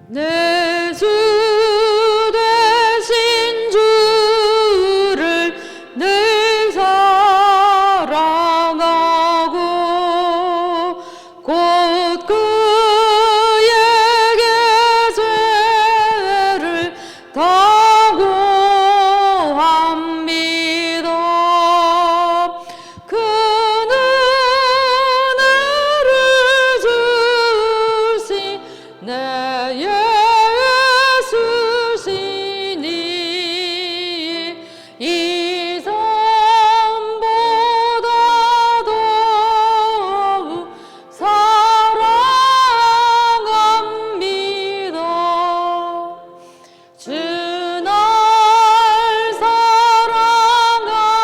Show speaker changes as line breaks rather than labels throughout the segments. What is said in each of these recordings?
내 주 되신 주를 늘 사랑하고 곧 그에게 죄를 당고합니다. 그 은혜를 주신 내 예수시니 이 삶보다 더욱 사랑합니다. 주 날 사랑하사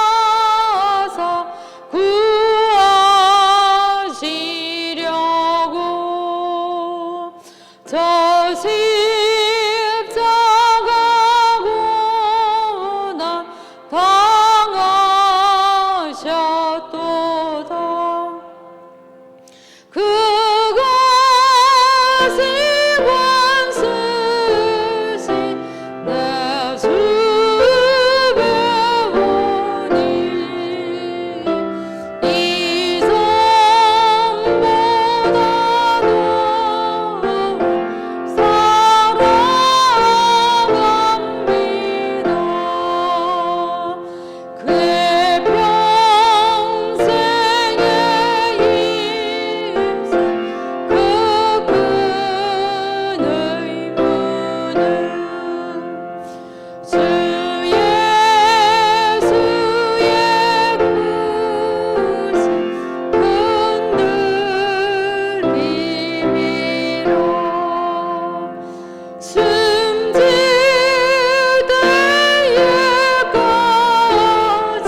구하시려고 저 십자가 고난 당하셨도다. 그것이 원수신 내 주 배우니 이 삶보다 더욱 사랑합니다. 그의 평생의 힘쓰 그 큰 의무는 주 예수의 크신 흔들림이라. 숨질 때에까지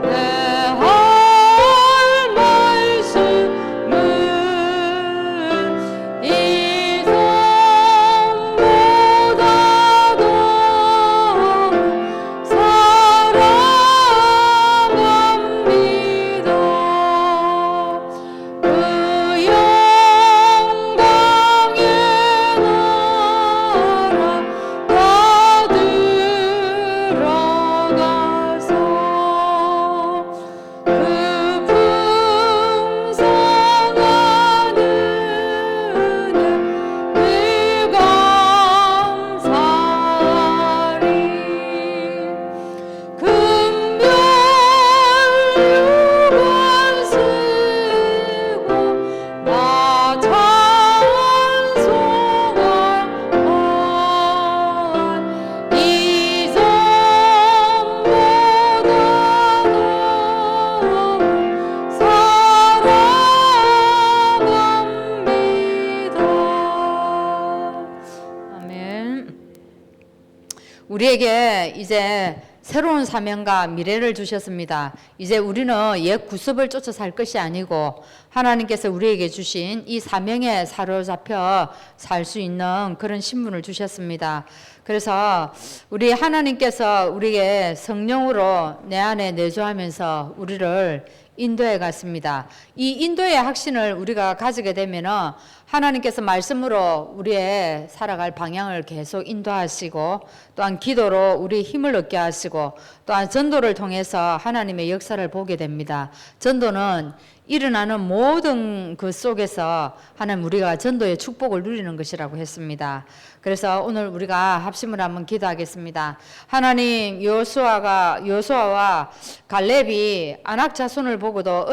내 할 말씀은 이 삶보다 더욱 사랑합니다. 그 영광의 나라 다 들어가서 그 풍성한 은혜 늘 감사하리. 금별 유관 쓰고 나 찬송할 이 삶보다 더욱 사랑합니다. 아멘. 우리에게 이제 새로운 사명과 미래를 주셨습니다. 이제 우리는 옛 구습을 쫓아 살 것이 아니고 하나님께서 우리에게 주신 이 사명에 사로잡혀 살 수 있는 그런 신분을 주셨습니다. 그래서 우리 하나님께서 우리에게 성령으로 내 안에 내주하면서 우리를 인도해 갔습니다. 이 인도의 확신을 우리가 가지게 되면은 하나님께서 말씀으로 우리의 살아갈 방향을 계속 인도하시고 또한 기도로 우리 힘을 얻게 하시고 또한 전도를 통해서 하나님의 역사를 보게 됩니다. 전도는 일어나는 모든 그 속에서 하나님 우리가 전도의 축복을 누리는 것이라고 했습니다. 그래서 오늘 우리가 합심을 한번 기도하겠습니다. 하나님 여호수아와 갈렙이 아낙 자손을 보고도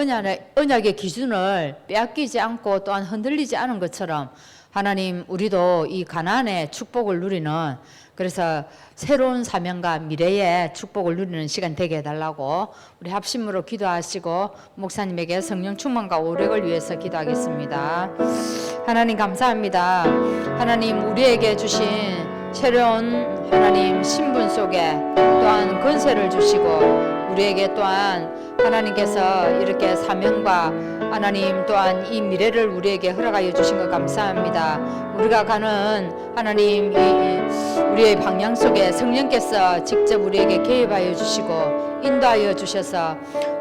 언약의 기준을 빼앗기지 않고 또한 흔들리지 않은 것처럼 하나님 우리도 이 가나안의 축복을 누리는 그래서 새로운 사명과 미래의 축복을 누리는 시간 되게 해달라고 우리 합심으로 기도하시고 목사님에게 성령 충만과 오력을 위해서 기도하겠습니다. 하나님 감사합니다. 하나님 우리에게 주신 새로운 하나님 신분 속에 또한 권세를 주시고 우리에게 또한 하나님께서 이렇게 사명과 하나님 또한 이 미래를 우리에게 허락하여 주신 것 감사합니다. 우리가 가는 하나님 우리의 방향 속에 성령께서 직접 우리에게 개입하여 주시고 인도하여 주셔서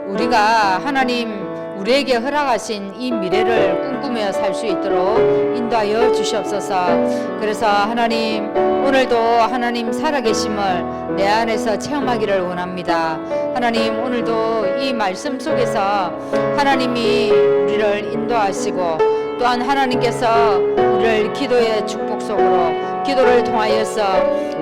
우리가 하나님 우리에게 허락하신 이 미래를 꿈꾸며 살 수 있도록 인도하여 주시옵소서. 그래서 하나님 오늘도 하나님 살아계심을 내 안에서 체험하기를 원합니다. 하나님 오늘도 이 말씀 속에서 하나님이 우리를 인도하시고 또한 하나님께서 우리를 기도의 축복 속으로 기도를 통하여서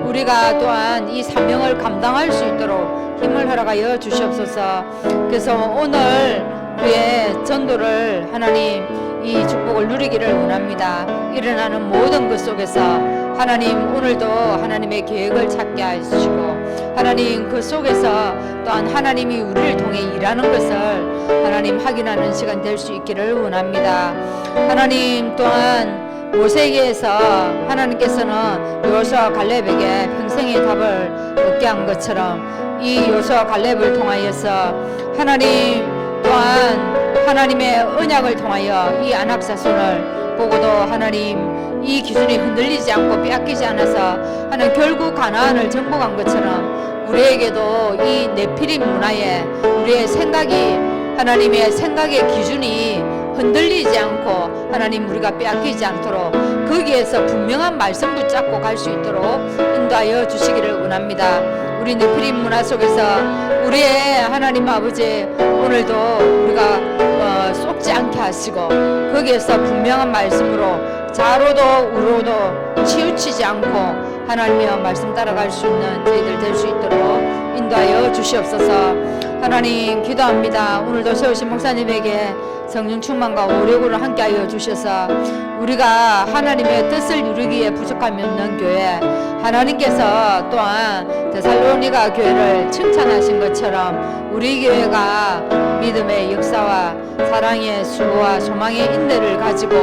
우리가 또한 이 사명을 감당할 수 있도록 힘을 허락하여 주시옵소서. 그래서 오늘 우리의 전도를 하나님 이 축복을 누리기를 원합니다. 일어나는 모든 것 속에서 하나님 오늘도 하나님의 계획을 찾게 하시고 하나님 그 속에서 또한 하나님이 우리를 통해 일하는 것을 하나님 확인하는 시간 될 수 있기를 원합니다. 하나님 또한 모세에게서 하나님께서는 여호수아 갈렙에게 평생의 답을 얻게 한 것처럼 이 여호수아 갈렙을 통하여서 하나님 또한 하나님의 언약을 통하여 이 안악 자손을 보고도 하나님 이 기준이 흔들리지 않고 빼앗기지 않아서 하나님 결국 가나안을 정복한 것처럼 우리에게도 이 네피림 문화에 우리의 생각이 하나님의 생각의 기준이 흔들리지 않고 하나님 우리가 빼앗기지 않도록 거기에서 분명한 말씀 붙잡고 갈 수 있도록 인도하여 주시기를 원합니다. 우리 네피림 문화 속에서 우리의 하나님 아버지 오늘도 우리가 쏟지 않게 하시고 거기에서 분명한 말씀으로 좌로도 우로도 치우치지 않고 하나님의 말씀 따라갈 수 있는 저희들 될 수 있도록 인도하여 주시옵소서. 하나님 기도합니다. 오늘도 세우신 목사님에게 성령 충만과 오력으로 함께하여 주셔서 우리가 하나님의 뜻을 이루기에 부족함이 없는 교회 하나님께서 또한 데살로니가 교회를 칭찬하신 것처럼 우리 교회가 믿음의 역사와 사랑의 수고와 소망의 인내를 가지고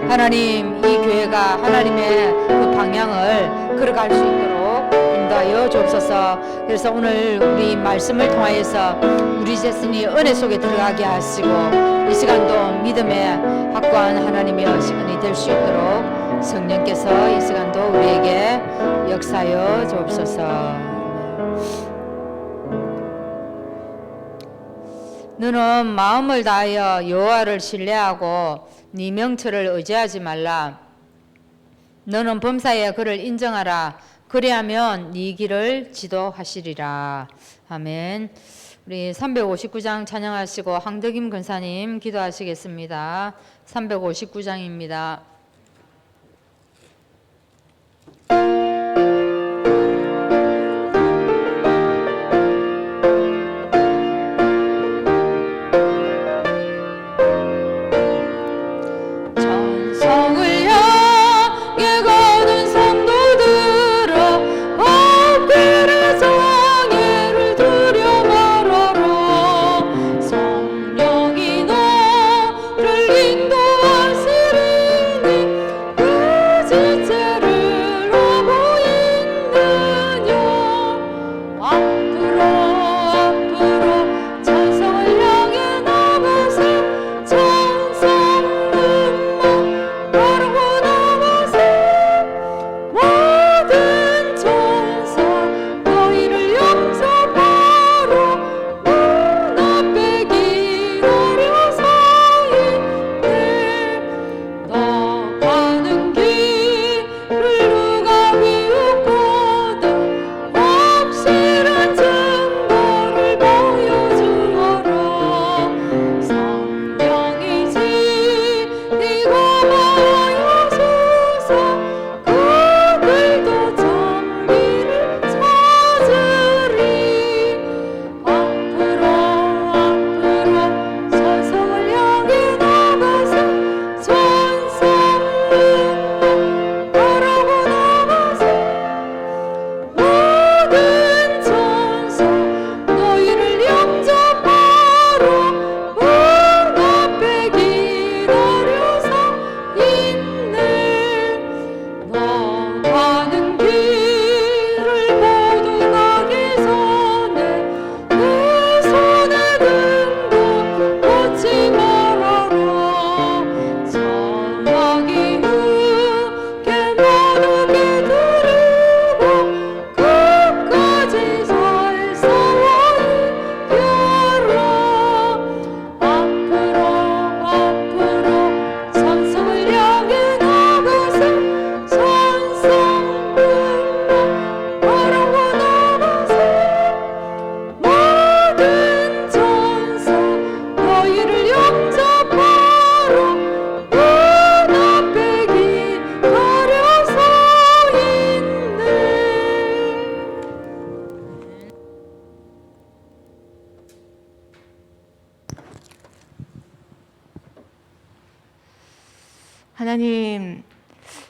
하나님 이 교회가 하나님의 그 방향을 걸어갈 수 있도록 인도하여 주옵소서. 그래서 오늘 우리 말씀을 통하여서 우리 자신이 은혜 속에 들어가게 하시고 이 시간도 믿음의 확고한 하나님의 시간이 될 수 있도록 성령께서 이 시간도 우리에게 역사하여 주옵소서. 너는 마음을 다하여 여호와를 신뢰하고 네 명철을 의지하지 말라. 너는 범사에 그를 인정하라. 그리하면 네 길을 지도하시리라. 아멘. 우리 359장 찬양하시고 황덕임 권사님 기도하시겠습니다. 359장입니다.
인도하시리니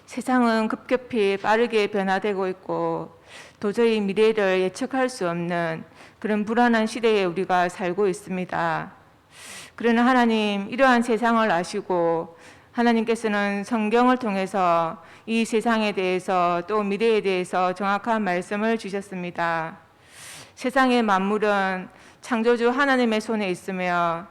세상은 급격히 빠르게 변화되고 있고 도저히 미래를 예측할 수 없는 그런 불안한 시대에 우리가 살고 있습니다. 그러나 하나님, 이러한 세상을 아시고 하나님께서는 성경을 통해서 이 세상에 대해서 또 미래에 대해서 정확한 말씀을 주셨습니다. 세상의 만물은 창조주 하나님의 손에 있으며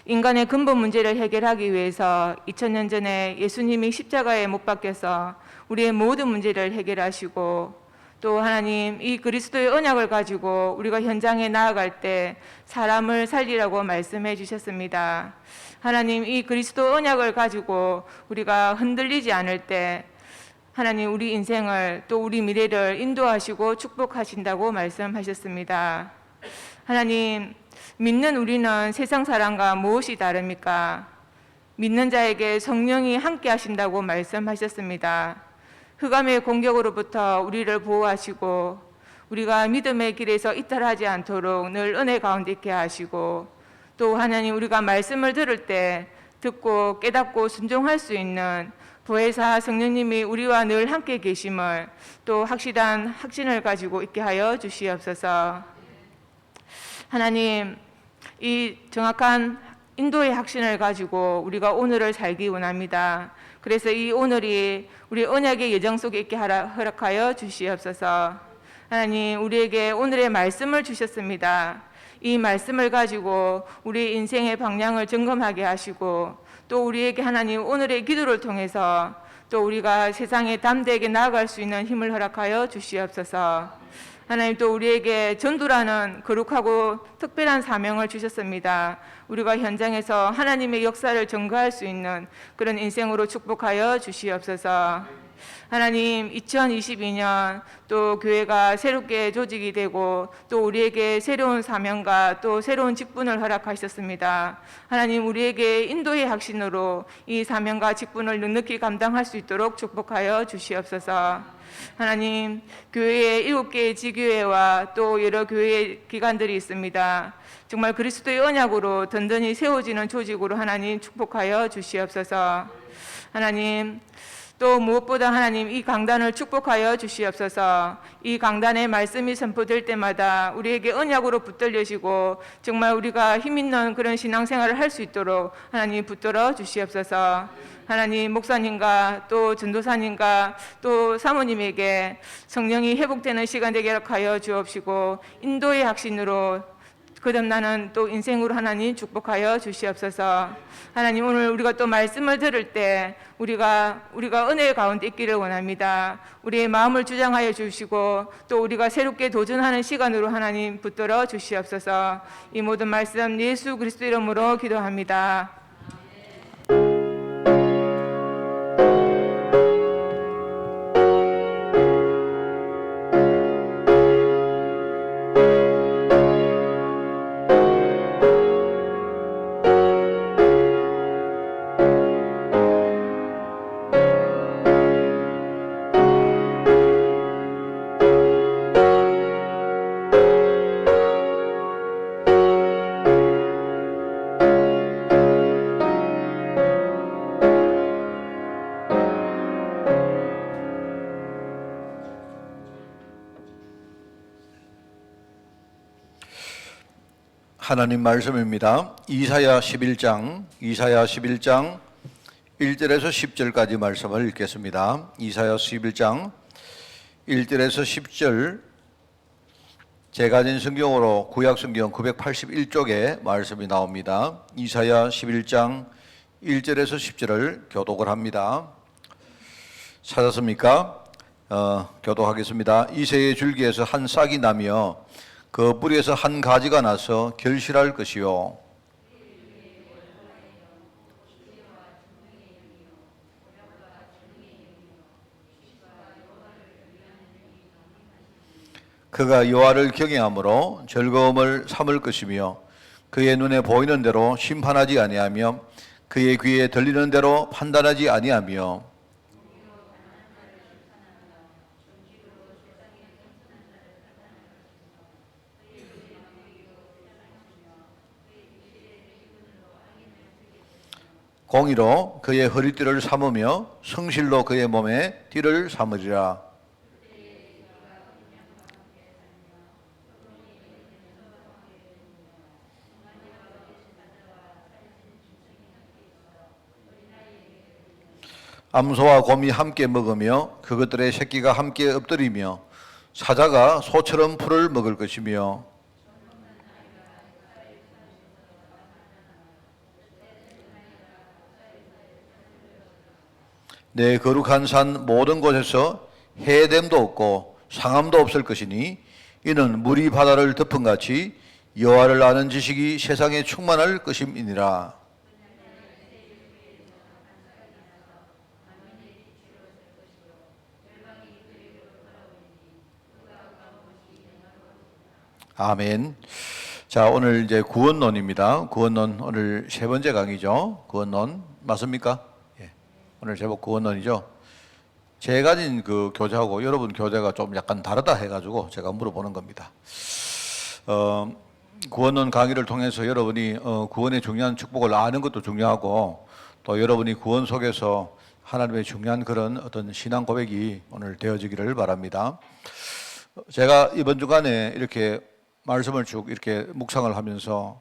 인간의 근본 문제를 해결하기 위해서 2000년 전에 예수님이 십자가에 못 박혀서 우리의 모든 문제를 해결하시고, 또 하나님 이 그리스도의 언약을 가지고 우리가 현장에 나아갈 때 사람을 살리라고 말씀해 주셨습니다. 하나님 이 그리스도 언약을 가지고 우리가 흔들리지 않을 때 하나님 우리 인생을 또 우리 미래를 인도하시고 축복하신다고 말씀하셨습니다. 하나님, 믿는 우리는 세상 사람과 무엇이 다릅니까? 믿는 자에게 성령이 함께 하신다고 말씀하셨습니다. 흑암의 공격으로부터 우리를 보호하시고 우리가 믿음의 길에서 이탈하지 않도록 늘 은혜 가운데 있게 하시고, 또 하나님 우리가 말씀을 들을 때 듣고 깨닫고 순종할 수 있는 보혜사 성령님이 우리와 늘 함께 계심을 또 확실한 확신을 가지고 있게 하여 주시옵소서. 하나님, 이 정확한 인도의 확신을 가지고 우리가 오늘을 살기 원합니다. 그래서 이 오늘이 우리 언약의 예정 속에 있게 허락하여 주시옵소서. 하나님, 우리에게 오늘의 말씀을 주셨습니다. 이 말씀을 가지고 우리 인생의 방향을 점검하게 하시고, 또 우리에게 하나님 오늘의 기도를 통해서 또 우리가 세상에 담대하게 나아갈 수 있는 힘을 허락하여 주시옵소서. 하나님, 또 우리에게 전도라는 거룩하고 특별한 사명을 주셨습니다. 우리가 현장에서 하나님의 역사를 증거할 수 있는 그런 인생으로 축복하여 주시옵소서. 하나님, 2022년 또 교회가 새롭게 조직이 되고 또 우리에게 새로운 사명과 또 새로운 직분을 허락하셨습니다. 하나님, 우리에게 인도의 확신으로 이 사명과 직분을 넉넉히 감당할 수 있도록 축복하여 주시옵소서. 하나님, 교회에 7개의 지교회와 또 여러 교회 기관들이 있습니다. 정말 그리스도의 언약으로 든든히 세워지는 조직으로 하나님 축복하여 주시옵소서. 하나님, 또 무엇보다 하나님 이 강단을 축복하여 주시옵소서. 이 강단의 말씀이 선포될 때마다 우리에게 언약으로 붙들려지고 정말 우리가 힘있는 그런 신앙생활을 할 수 있도록 하나님 붙들어 주시옵소서. 하나님, 목사님과 또 전도사님과 또 사모님에게 성령이 회복되는 시간 되게 하여 주옵시고 인도의 확신으로 거듭나는 또 인생으로 하나님 축복하여 주시옵소서. 하나님, 오늘 우리가 또 말씀을 들을 때 우리가 은혜 가운데 있기를 원합니다. 우리의 마음을 주장하여 주시고 또 우리가 새롭게 도전하는 시간으로 하나님 붙들어 주시옵소서. 이 모든 말씀 예수 그리스도 이름으로 기도합니다.
하나님 말씀입니다. 이사야 11장 1절에서 10절까지 말씀을 읽겠습니다. 이사야 11장 1절에서 10절, 제가 가진 성경으로 구약성경 981쪽에 말씀이 나옵니다. 이사야 11장 1절에서 10절을 교독을 합니다. 찾았습니까? 교독하겠습니다. 이새의 줄기에서 한 싹이 나며 그 뿌리에서 한 가지가 나서 결실할 것이요, 그가 여호와를 경외함으로 즐거움을 삼을 것이며 그의 눈에 보이는 대로 심판하지 아니하며 그의 귀에 들리는 대로 판단하지 아니하며 공의로 그의 허리띠를 삼으며 성실로 그의 몸에 띠를 삼으리라. 암소와 곰이 함께 먹으며 그것들의 새끼가 함께 엎드리며 사자가 소처럼 풀을 먹을 것이며 내 거룩한 산 모든 곳에서 해됨도 없고 상함도 없을 것이니 이는 물이 바다를 덮은 같이 여호와를 아는 지식이 세상에 충만할 것임이니라. 아멘. 자, 오늘 이제 구원론입니다. 구원론 오늘 세 번째 강의죠. 구원론 맞습니까? 예. 오늘 제목 구원론이죠. 제가 가진 그 교재하고 여러분 교재가 좀 약간 다르다 해가지고 제가 물어보는 겁니다. 구원론 강의를 통해서 여러분이 구원의 중요한 축복을 아는 것도 중요하고 또 여러분이 구원 속에서 하나님의 중요한 그런 어떤 신앙 고백이 오늘 되어지기를 바랍니다. 제가 이번 주간에 이렇게 말씀을 쭉 이렇게 묵상을 하면서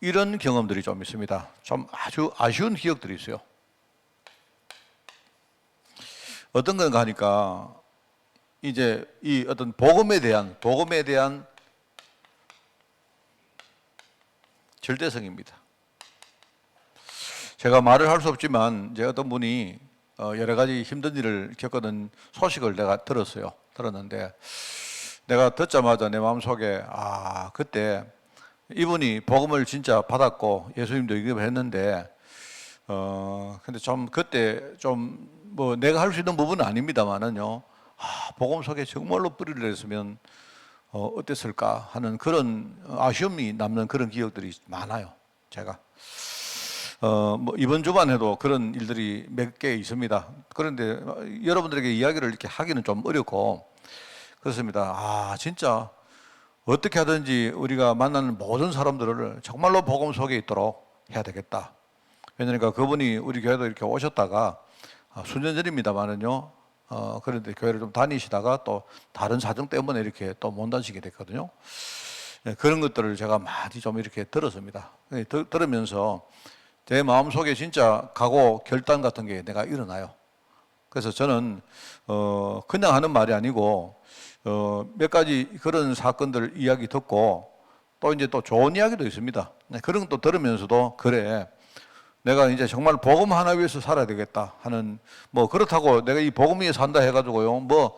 이런 경험들이 좀 있습니다. 좀 아주 아쉬운 기억들이 있어요. 어떤 건가 하니까 이제 이 어떤 복음에 대한 절대성입니다. 제가 말을 할 수 없지만 이제 어떤 분이 여러 가지 힘든 일을 겪었는 소식을 내가 들었는데 내가 듣자마자 내 마음속에 그때 이분이 복음을 진짜 받았고 예수님도 영접을 했는데 근데 좀 그때 좀 뭐 내가 할 수 있는 부분은 아닙니다만은요. 복음 속에 정말로 뿌리를 냈으면 어땠을까 하는 그런 아쉬움이 남는 그런 기억들이 많아요. 제가 뭐 이번 주만 해도 그런 일들이 몇 개 있습니다. 그런데 여러분들에게 이야기를 이렇게 하기는 좀 어렵고 그렇습니다. 진짜 어떻게 하든지 우리가 만나는 모든 사람들을 정말로 복음 속에 있도록 해야 되겠다. 왜냐니까 그분이 우리 교회도 이렇게 오셨다가 수년 전입니다만은요. 그런데 교회를 좀 다니시다가 또 다른 사정 때문에 이렇게 또 못 다니시게 됐거든요. 그런 것들을 제가 많이 좀 이렇게 들었습니다. 들으면서 제 마음속에 진짜 각오, 결단 같은 게 내가 일어나요. 그래서 저는 그냥 하는 말이 아니고 몇 가지 그런 사건들 이야기 듣고 또 이제 또 좋은 이야기도 있습니다. 그런 것도 들으면서도 그래 내가 이제 정말 복음 하나 위해서 살아야 되겠다 하는 뭐 그렇다고 내가 이 복음 위에 산다 해가지고요 뭐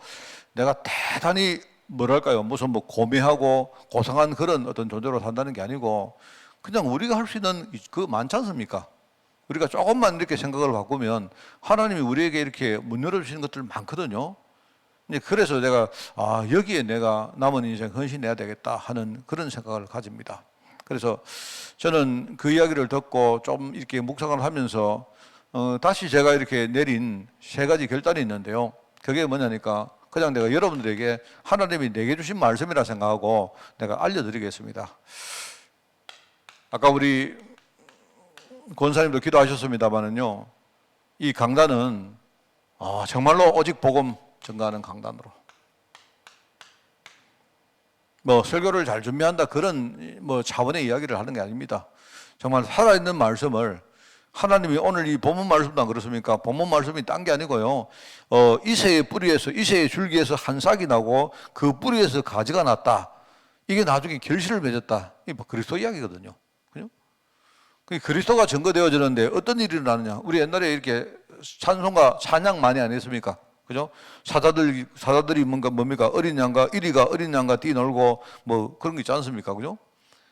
내가 대단히 뭐랄까요 무슨 뭐 고매하고 고상한 그런 어떤 존재로 산다는 게 아니고 그냥 우리가 할 수 있는 그 많지 않습니까? 우리가 조금만 이렇게 생각을 바꾸면 하나님이 우리에게 이렇게 문 열어주시는 것들 많거든요. 그래서 내가 여기에 내가 남은 인생 헌신해야 되겠다 하는 그런 생각을 가집니다. 그래서 저는 그 이야기를 듣고 좀 이렇게 묵상을 하면서 다시 제가 이렇게 내린 세 가지 결단이 있는데요. 그게 뭐냐니까 그냥 내가 여러분들에게 하나님이 내게 주신 말씀이라 생각하고 내가 알려드리겠습니다. 아까 우리 권사님도 기도하셨습니다만은요, 이 강단은 정말로 오직 복음 증가하는 강단으로 뭐 설교를 잘 준비한다 그런 뭐 차원의 이야기를 하는 게 아닙니다. 정말 살아있는 말씀을 하나님이 오늘 이 본문 말씀도 안 그렇습니까? 본문 말씀이 딴 게 아니고요. 이새의 뿌리에서 이새의 줄기에서 한 싹이 나고 그 뿌리에서 가지가 났다. 이게 나중에 결실을 맺었다. 이게 뭐 그리스도 이야기거든요. 그죠? 그리스도가 증거되어지는데 어떤 일이 일어나느냐? 우리 옛날에 이렇게 찬송가 찬양 많이 안 했습니까? 그죠? 사자들이 뭡니까? 어린 양과 이리가 어린 양과 뛰놀고 뭐 그런 게 있지 않습니까? 그죠?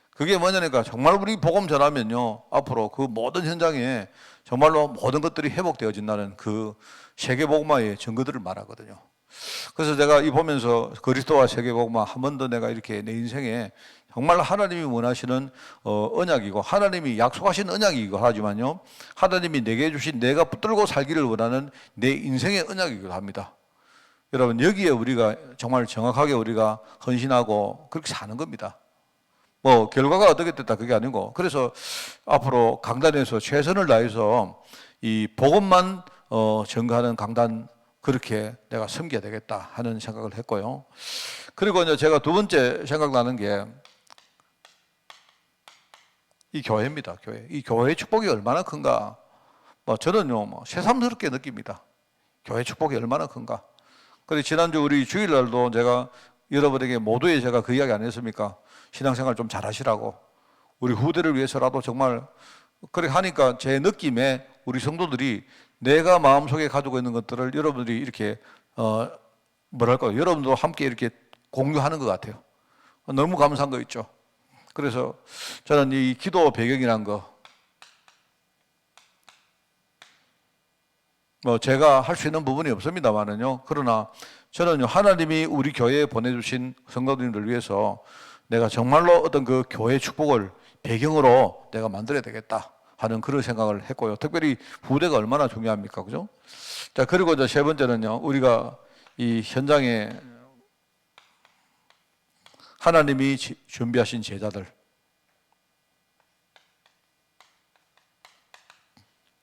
그게 뭐냐니까 정말 우리 복음 전하면요. 앞으로 그 모든 현장에 정말로 모든 것들이 회복되어진다는 그 세계복음화의 증거들을 말하거든요. 그래서 제가 이 보면서 그리스도와 세계복음화 한 번 더 내가 이렇게 내 인생에 정말 하나님이 원하시는 언약이고 하나님이 약속하신 언약이기도 하지만요. 하나님이 내게 주신 내가 붙들고 살기를 원하는 내 인생의 언약이기도 합니다. 여러분 여기에 우리가 정말 정확하게 우리가 헌신하고 그렇게 사는 겁니다. 뭐 결과가 어떻게 됐다 그게 아니고, 그래서 앞으로 강단에서 최선을 다해서 이 복음만 전가하는 강단, 그렇게 내가 섬겨야 되겠다 하는 생각을 했고요. 그리고 이제 제가 두 번째 생각나는 게 이 교회입니다. 교회. 이 교회의 축복이 얼마나 큰가. 뭐 저는요, 뭐 새삼스럽게 느낍니다. 교회 축복이 얼마나 큰가. 그래서 지난주 우리 주일날도 제가 여러분에게 모두에 제가 그 이야기 안 했습니까? 신앙생활 좀 잘하시라고. 우리 후대를 위해서라도 정말 그렇게 하니까 제 느낌에 우리 성도들이 내가 마음속에 가지고 있는 것들을 여러분들이 이렇게 뭐랄까, 여러분도 함께 이렇게 공유하는 것 같아요. 너무 감사한 거 있죠. 그래서 저는 이 기도 배경이란 거, 뭐 제가 할 수 있는 부분이 없습니다만은요. 그러나 저는요, 하나님이 우리 교회에 보내주신 성도님들 위해서 내가 정말로 어떤 그 교회 축복을 배경으로 내가 만들어야 되겠다 하는 그런 생각을 했고요. 특별히 부대가 얼마나 중요합니까, 그죠? 자, 그리고 이제 세 번째는요, 우리가 이 현장에 하나님이 준비하신 제자들.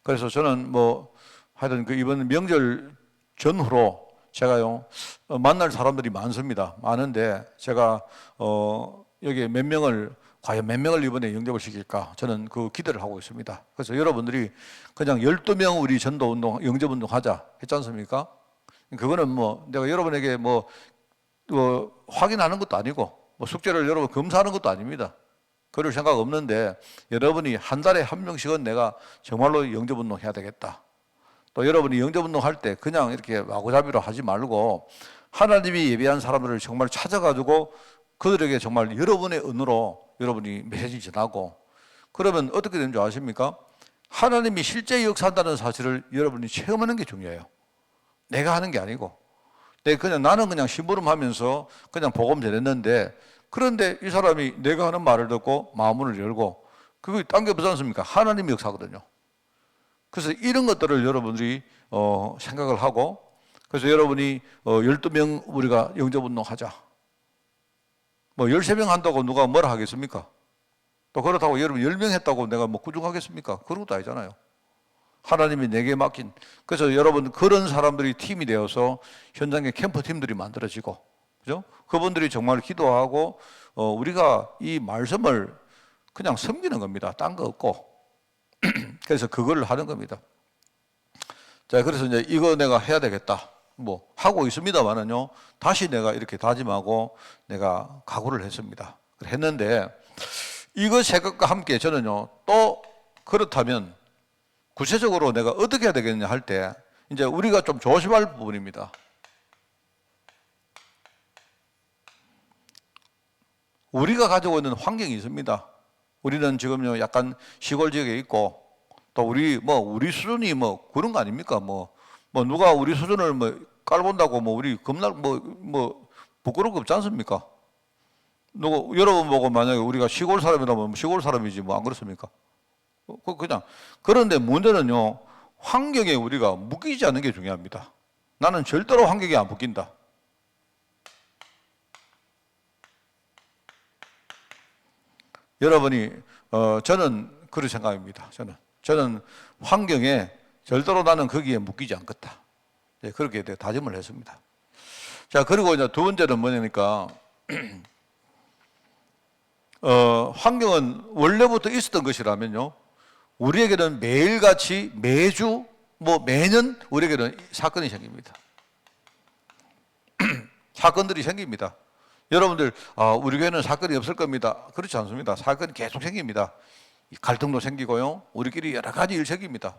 그래서 저는 뭐 하여튼 그 이번 명절 전후로 제가요 만날 사람들이 많습니다. 많은데 제가 여기 과연 몇 명을 이번에 영접을 시킬까 저는 그 기대를 하고 있습니다. 그래서 여러분들이 그냥 12명 우리 전도운동 영접운동 하자 했지 않습니까? 그거는 뭐 내가 여러분에게 뭐 확인하는 것도 아니고 뭐 숙제를 여러분 검사하는 것도 아닙니다. 그럴 생각 없는데 여러분이 한 달에 한 명씩은 내가 정말로 영접운동 해야 되겠다. 또 여러분이 영접운동 할 때 그냥 이렇게 마구잡이로 하지 말고 하나님이 예비한 사람들을 정말 찾아가지고 그들에게 정말 여러분의 은으로 여러분이 메시지 전하고, 그러면 어떻게 되는 줄 아십니까? 하나님이 실제 역사한다는 사실을 여러분이 체험하는 게 중요해요. 내가 하는 게 아니고. 나는 그냥 심부름하면서 그냥 복음 전했는데, 그런데 이 사람이 내가 하는 말을 듣고 마음을 열고, 그거 딴 게 없지 않습니까? 하나님의 역사거든요. 그래서 이런 것들을 여러분들이 생각을 하고, 그래서 여러분이 12명 우리가 영접운동 하자. 뭐 13명 한다고 누가 뭐라 하겠습니까? 또 그렇다고 여러분 10명 했다고 내가 뭐 구중하겠습니까? 그런 것도 아니잖아요. 하나님이 내게 맡긴. 그래서 여러분 그런 사람들이 팀이 되어서 현장에 캠프팀들이 만들어지고, 그죠? 그분들이 정말 기도하고 우리가 이 말씀을 그냥 섬기는 겁니다. 딴 거 없고. 그래서 그걸 하는 겁니다. 자, 그래서 이제 이거 내가 해야 되겠다. 뭐 하고 있습니다만은요. 다시 내가 이렇게 다짐하고 내가 각오를 했습니다. 했는데 이거 생각과 함께 저는요. 또 그렇다면 구체적으로 내가 어떻게 해야 되겠냐 할 때 이제 우리가 좀 조심할 부분입니다. 우리가 가지고 있는 환경이 있습니다. 우리는 지금요 약간 시골 지역에 있고, 또 우리 수준이 뭐 그런 거 아닙니까? 뭐 누가 우리 수준을 뭐 깔본다고 뭐 우리 겁날 뭐 부끄러운 거 없지 않습니까? 여러분 보고 만약에 우리가 시골 사람이라면 시골 사람이지 뭐 안 그렇습니까? 그냥. 그런데 문제는요, 환경에 우리가 묶이지 않는 게 중요합니다. 나는 절대로 환경에 안 묶인다. 여러분이 저는 그런 생각입니다. 저는 환경에 절대로 나는 거기에 묶이지 않겠다. 네, 그렇게 다짐을 했습니다. 자, 그리고 이제 두 번째는 뭐냐니까 환경은 원래부터 있었던 것이라면요, 우리에게는 매일같이 매주 뭐 매년 우리에게는 사건이 생깁니다. 사건들이 생깁니다. 여러분들 우리 교회는 사건이 없을 겁니다. 그렇지 않습니다. 사건이 계속 생깁니다. 갈등도 생기고요, 우리끼리 여러 가지 일 생깁니다.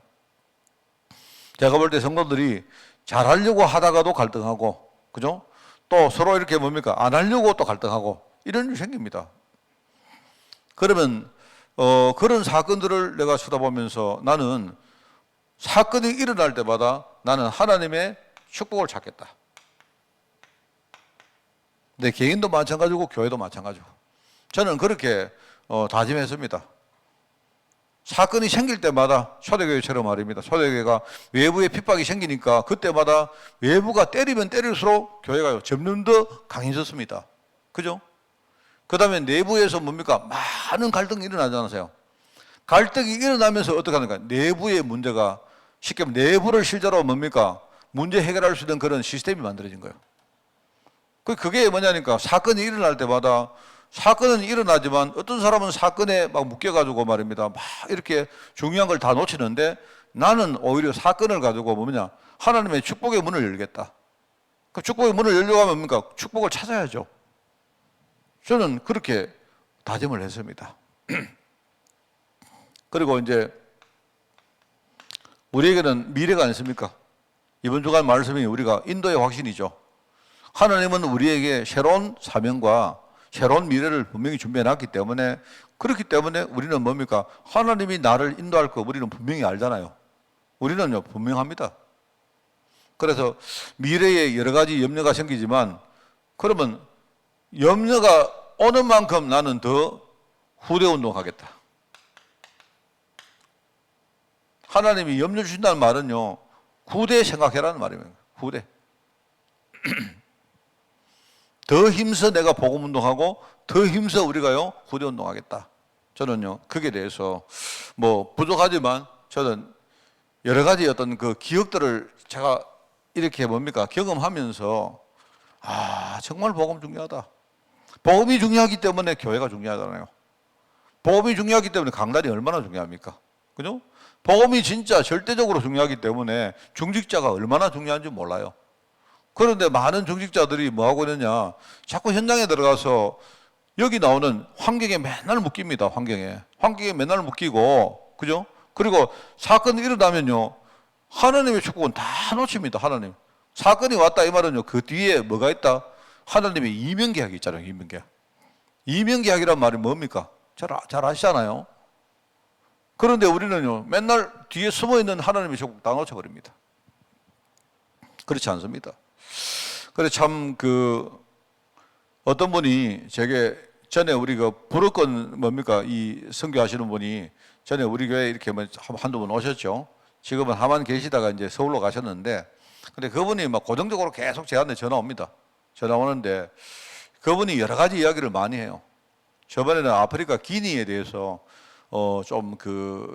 제가 볼 때 성도들이 잘하려고 하다가도 갈등하고, 그죠? 또 서로 이렇게 뭡니까? 안 하려고 또 갈등하고, 이런 일이 생깁니다. 그러면 그런 사건들을 내가 쳐다보면서 나는 사건이 일어날 때마다 나는 하나님의 축복을 찾겠다. 내 개인도 마찬가지고 교회도 마찬가지고. 저는 그렇게 다짐했습니다. 사건이 생길 때마다 초대교회처럼 말입니다. 초대교회가 외부에 핍박이 생기니까 그때마다 외부가 때리면 때릴수록 교회가 점점 더 강해졌습니다. 그죠? 그 다음에 내부에서 뭡니까? 많은 갈등이 일어나지 않으세요? 갈등이 일어나면서 어떻게 하는가? 내부의 문제가 쉽게 말하면 내부를 실제로 뭡니까? 문제 해결할 수 있는 그런 시스템이 만들어진 거예요. 그게 뭐냐니까 사건이 일어날 때마다 사건은 일어나지만 어떤 사람은 사건에 막 묶여가지고 말입니다. 막 이렇게 중요한 걸 다 놓치는데 나는 오히려 사건을 가지고 뭐냐? 하나님의 축복의 문을 열겠다. 그 축복의 문을 열려고 하면 뭡니까? 축복을 찾아야죠. 저는 그렇게 다짐을 했습니다. 그리고 이제 우리에게는 미래가 아니십니까? 이번 주간 말씀이 우리가 인도의 확신이죠. 하나님은 우리에게 새로운 사명과 새로운 미래를 분명히 준비해 놨기 때문에 그렇기 때문에 우리는 뭡니까? 하나님이 나를 인도할 거 우리는 분명히 알잖아요. 우리는요 분명합니다. 그래서 미래에 여러 가지 염려가 생기지만 그러면 염려가 오는 만큼 나는 더 후대 운동하겠다. 하나님이 염려 주신다는 말은요 후대 생각해라는 말입니다. 후대. 더 힘써 내가 복음 운동하고 더 힘써 우리가요 후대 운동하겠다. 저는요 거기에 대해서 뭐 부족하지만 저는 여러 가지 어떤 그 기억들을 제가 이렇게 뭡니까 경험하면서 아 정말 복음 중요하다. 복음이 중요하기 때문에 교회가 중요하잖아요. 복음이 중요하기 때문에 강단이 얼마나 중요합니까? 그죠? 복음이 진짜 절대적으로 중요하기 때문에 중직자가 얼마나 중요한지 몰라요. 그런데 많은 중직자들이 뭐 하고 있느냐? 자꾸 현장에 들어가서 여기 나오는 환경에 맨날 묶입니다. 환경에 맨날 묶이고, 그죠? 그리고 사건이 일어나면요, 하나님의 축복은 다 놓칩니다. 하나님. 사건이 왔다 이 말은요, 그 뒤에 뭐가 있다? 하나님의 이면계약이 있잖아요. 이면계약. 이면계약이란 말이 뭡니까? 잘 아시잖아요. 그런데 우리는요, 맨날 뒤에 숨어 있는 하나님의 축복 다 놓쳐버립니다. 그렇지 않습니다. 그래 참 어떤 분이 제게 전에 우리 불어권 뭡니까 이 선교하시는 분이 전에 우리 교회 이렇게 한두 번 오셨죠. 지금은 하만 계시다가 이제 서울로 가셨는데 근데 그분이 막 고정적으로 계속 저한테 전화 옵니다. 전화 오는데 그분이 여러 가지 이야기를 많이 해요. 저번에는 아프리카 기니에 대해서 좀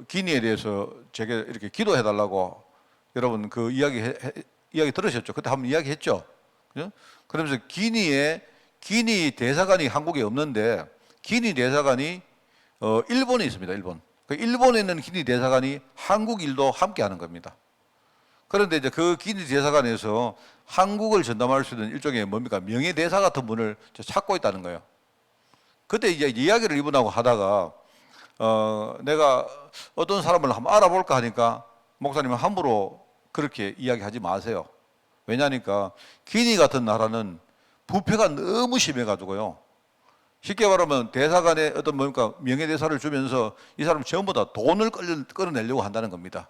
기니에 대해서 제게 이렇게 기도해 달라고 여러분 그 이야기 들으셨죠? 그때 한번 이야기했죠? 그죠? 그러면서 기니 대사관이 한국에 없는데 기니 대사관이 일본에 있습니다. 일본. 그 일본에 있는 기니 대사관이 한국 일도 함께 하는 겁니다. 그런데 이제 그 기니 대사관에서 한국을 전담할 수 있는 일종의 뭡니까? 명예대사 같은 분을 찾고 있다는 거예요. 그때 이제 이야기를 이분하고 하다가 내가 어떤 사람을 한번 알아볼까 하니까 목사님은 함부로 그렇게 이야기하지 마세요. 왜냐니까 기니 같은 나라는 부패가 너무 심해가지고요. 쉽게 말하면 대사관에 어떤 뭡니까 명예대사를 주면서 이 사람 전부 다 돈을 끌어내려고 한다는 겁니다.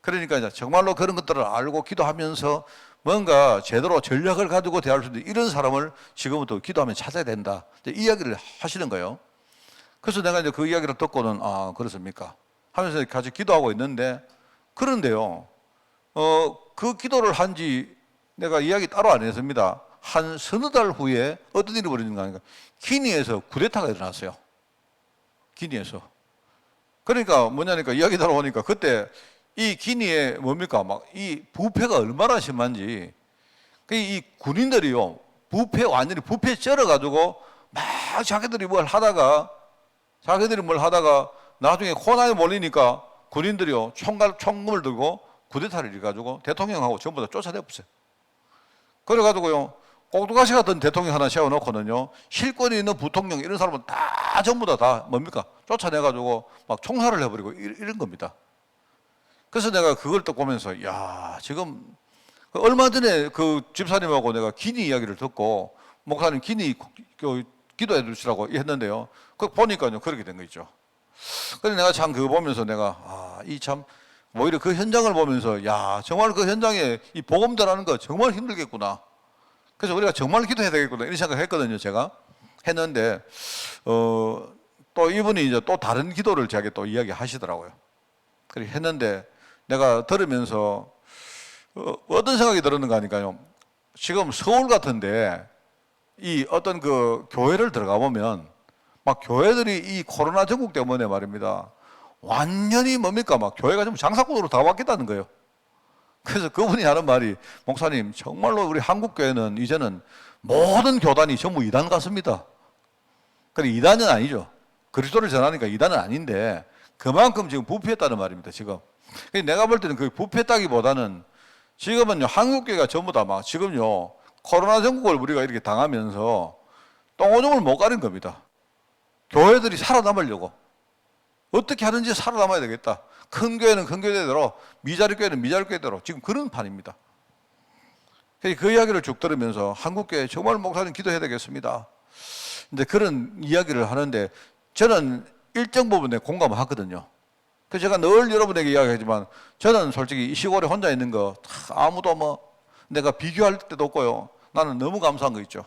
그러니까 이제 정말로 그런 것들을 알고 기도하면서 뭔가 제대로 전략을 가지고 대할 수 있는 이런 사람을 지금부터 기도하면 찾아야 된다. 이 이야기를 하시는 거예요. 그래서 내가 이제 그 이야기를 듣고는 아 그렇습니까? 하면서 같이 기도하고 있는데 그런데요. 그 기도를 한지 내가 이야기 따로 안 했습니다. 한 서너 달 후에 어떤 일이 벌어진가 하니까 기니에서 쿠데타가 일어났어요. 기니에서. 그러니까 뭐냐니까 이야기 들어보니까 그때 이 기니에 뭡니까 막 이 부패가 얼마나 심한지 이 군인들이요 완전히 부패 쩔어가지고 막 자기들이 뭘 하다가 나중에 코너에 몰리니까 군인들이요 총금을 들고 쿠데타를 일어가지고 대통령하고 전부 다 쫓아내었어요. 그래가지고요 꼭두가시 같은 대통령 하나 세워놓고는요 실권이 있는 부통령 이런 사람은 다 전부 다 뭡니까 쫓아내가지고 막 총살을 해버리고 이런 겁니다. 그래서 내가 그걸 딱 보면서 야 지금 얼마 전에 그 집사님하고 내가 기니 이야기를 듣고 목사님 기니 기도해 주시라고 했는데요. 그 보니까요 그렇게 된 거 있죠. 그래서 내가 참 그거 보면서 내가 이 참 오히려 그 현장을 보면서 야 정말 그 현장에 이 복음 전하는 거 정말 힘들겠구나. 그래서 우리가 정말 기도해야 되겠구나 이런 생각했거든요. 제가 했는데 또 이분이 이제 또 다른 기도를 제게 또 이야기하시더라고요. 그렇게 했는데 내가 들으면서 어떤 생각이 들었는가 하니까요. 지금 서울 같은데 이 어떤 그 교회를 들어가 보면 막 교회들이 이 코로나 전국 때문에 말입니다. 완전히 뭡니까? 막 교회가 좀 장사꾼으로 다 바뀌었다는 거예요. 그래서 그분이 하는 말이, 목사님, 정말로 우리 한국 교회는 이제는 모든 교단이 전부 이단 같습니다. 근데 이단은 아니죠. 그리스도를 전하니까 이단은 아닌데 그만큼 지금 부패했다는 말입니다. 지금. 내가 볼 때는 그 부패했다기보다는 지금은요, 한국 교회가 전부 다 막 지금요, 코로나 전국을 우리가 이렇게 당하면서 똥오줌을 못 가린 겁니다. 교회들이 살아남으려고 어떻게 하든지 살아남아야 되겠다. 큰 교회는 큰 교회대로, 미자리 교회는 미자리 교회대로 지금 그런 판입니다. 그 이야기를 쭉 들으면서 한국 교회 정말 목사님 기도해야 되겠습니다. 이제 그런 이야기를 하는데 저는 일정 부분에 공감을 하거든요. 그래서 제가 늘 여러분에게 이야기하지만 저는 솔직히 이 시골에 혼자 있는 거 아무도 뭐 내가 비교할 때도 없고요. 나는 너무 감사한 거 있죠.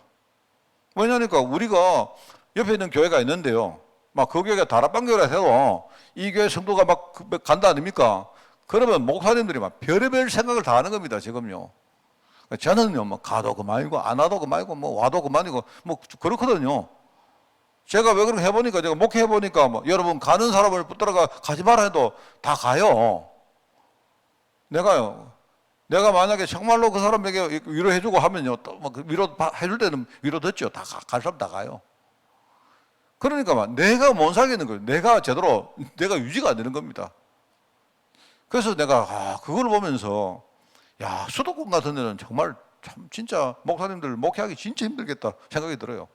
왜냐니까 우리가 옆에 있는 교회가 있는데요. 막 그 교회가 다락방 교회라 해도 이 교회 성도가 막 간다 아닙니까? 그러면 목사님들이 막 별의별 생각을 다 하는 겁니다. 지금요. 저는요, 뭐 가도 그만이고 안 와도 그만이고 뭐 와도 그만이고 뭐 그렇거든요. 제가 왜 그렇게 해보니까 제가 목회해 보니까 뭐 여러분 가는 사람을 붙들어가 가지 마라 해도 다 가요. 내가 만약에 정말로 그 사람에게 위로해주고 하면요, 또뭐 위로 해줄 때는 위로 듣죠. 다 갈 사람 다 가요. 그러니까 막 내가 못 살겠는 거예요. 내가 제대로 내가 유지가 안 되는 겁니다. 그래서 내가 그걸 보면서 야, 수도권 같은 데는 정말 참 진짜 목사님들 목회하기 진짜 힘들겠다 생각이 들어요.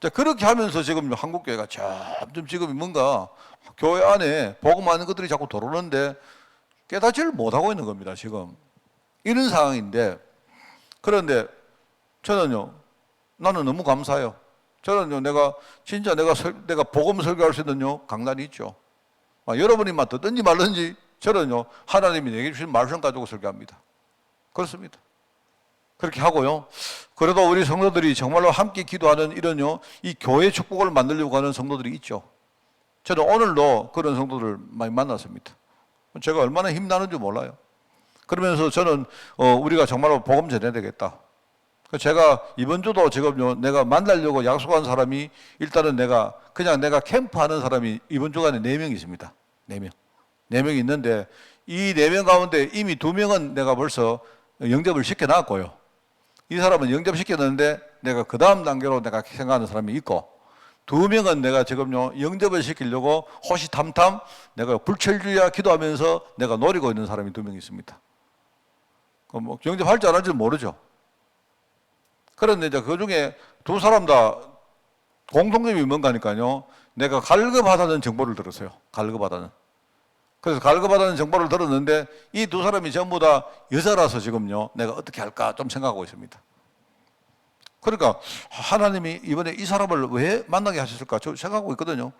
자, 그렇게 하면서 지금 한국 교회가 점점 지금 뭔가 교회 안에 복음하는 것들이 자꾸 들어오는데 깨닫지를 못하고 있는 겁니다. 지금 이런 상황인데, 그런데 저는요, 나는 너무 감사해요. 저는요, 내가 진짜 내가 복음 설교할 수 있는 강단이 있죠. 여러분이 막 듣든지 말든지 저는요, 하나님이 내게 주신 말씀 가지고 설교합니다. 그렇습니다. 그렇게 하고요. 그래도 우리 성도들이 정말로 함께 기도하는 이런요, 이 교회 축복을 만들려고 하는 성도들이 있죠. 저는 오늘도 그런 성도들 많이 만났습니다. 제가 얼마나 힘나는지 몰라요. 그러면서 저는 우리가 정말로 복음 전해야 되겠다. 제가 이번 주도 지금요, 내가 만나려고 약속한 사람이 일단은 내가 캠프하는 사람이 이번 주간에 4명 있습니다. 4명. 4명이 있는데 이 4명 가운데 이미 2명은 내가 벌써 영접을 시켜놨고요. 이 사람은 영접시켰는데 내가 그 다음 단계로 내가 생각하는 사람이 있고, 2명은 내가 지금요, 영접을 시키려고 호시탐탐 내가 불철주야 기도하면서 내가 노리고 있는 사람이 2명 있습니다. 뭐 영접할지 안 할지는 모르죠. 그런데 이제 그 중에 2 사람 다 공통점이 뭔가니까요, 내가 갈급하다는 정보를 들었어요. 갈급하다는. 그래서 갈급하다는 정보를 들었는데 이 2 사람이 전부 다 여자라서 지금요, 내가 어떻게 할까 좀 생각하고 있습니다. 그러니까 하나님이 이번에 이 사람을 왜 만나게 하셨을까 저 생각하고 있거든요.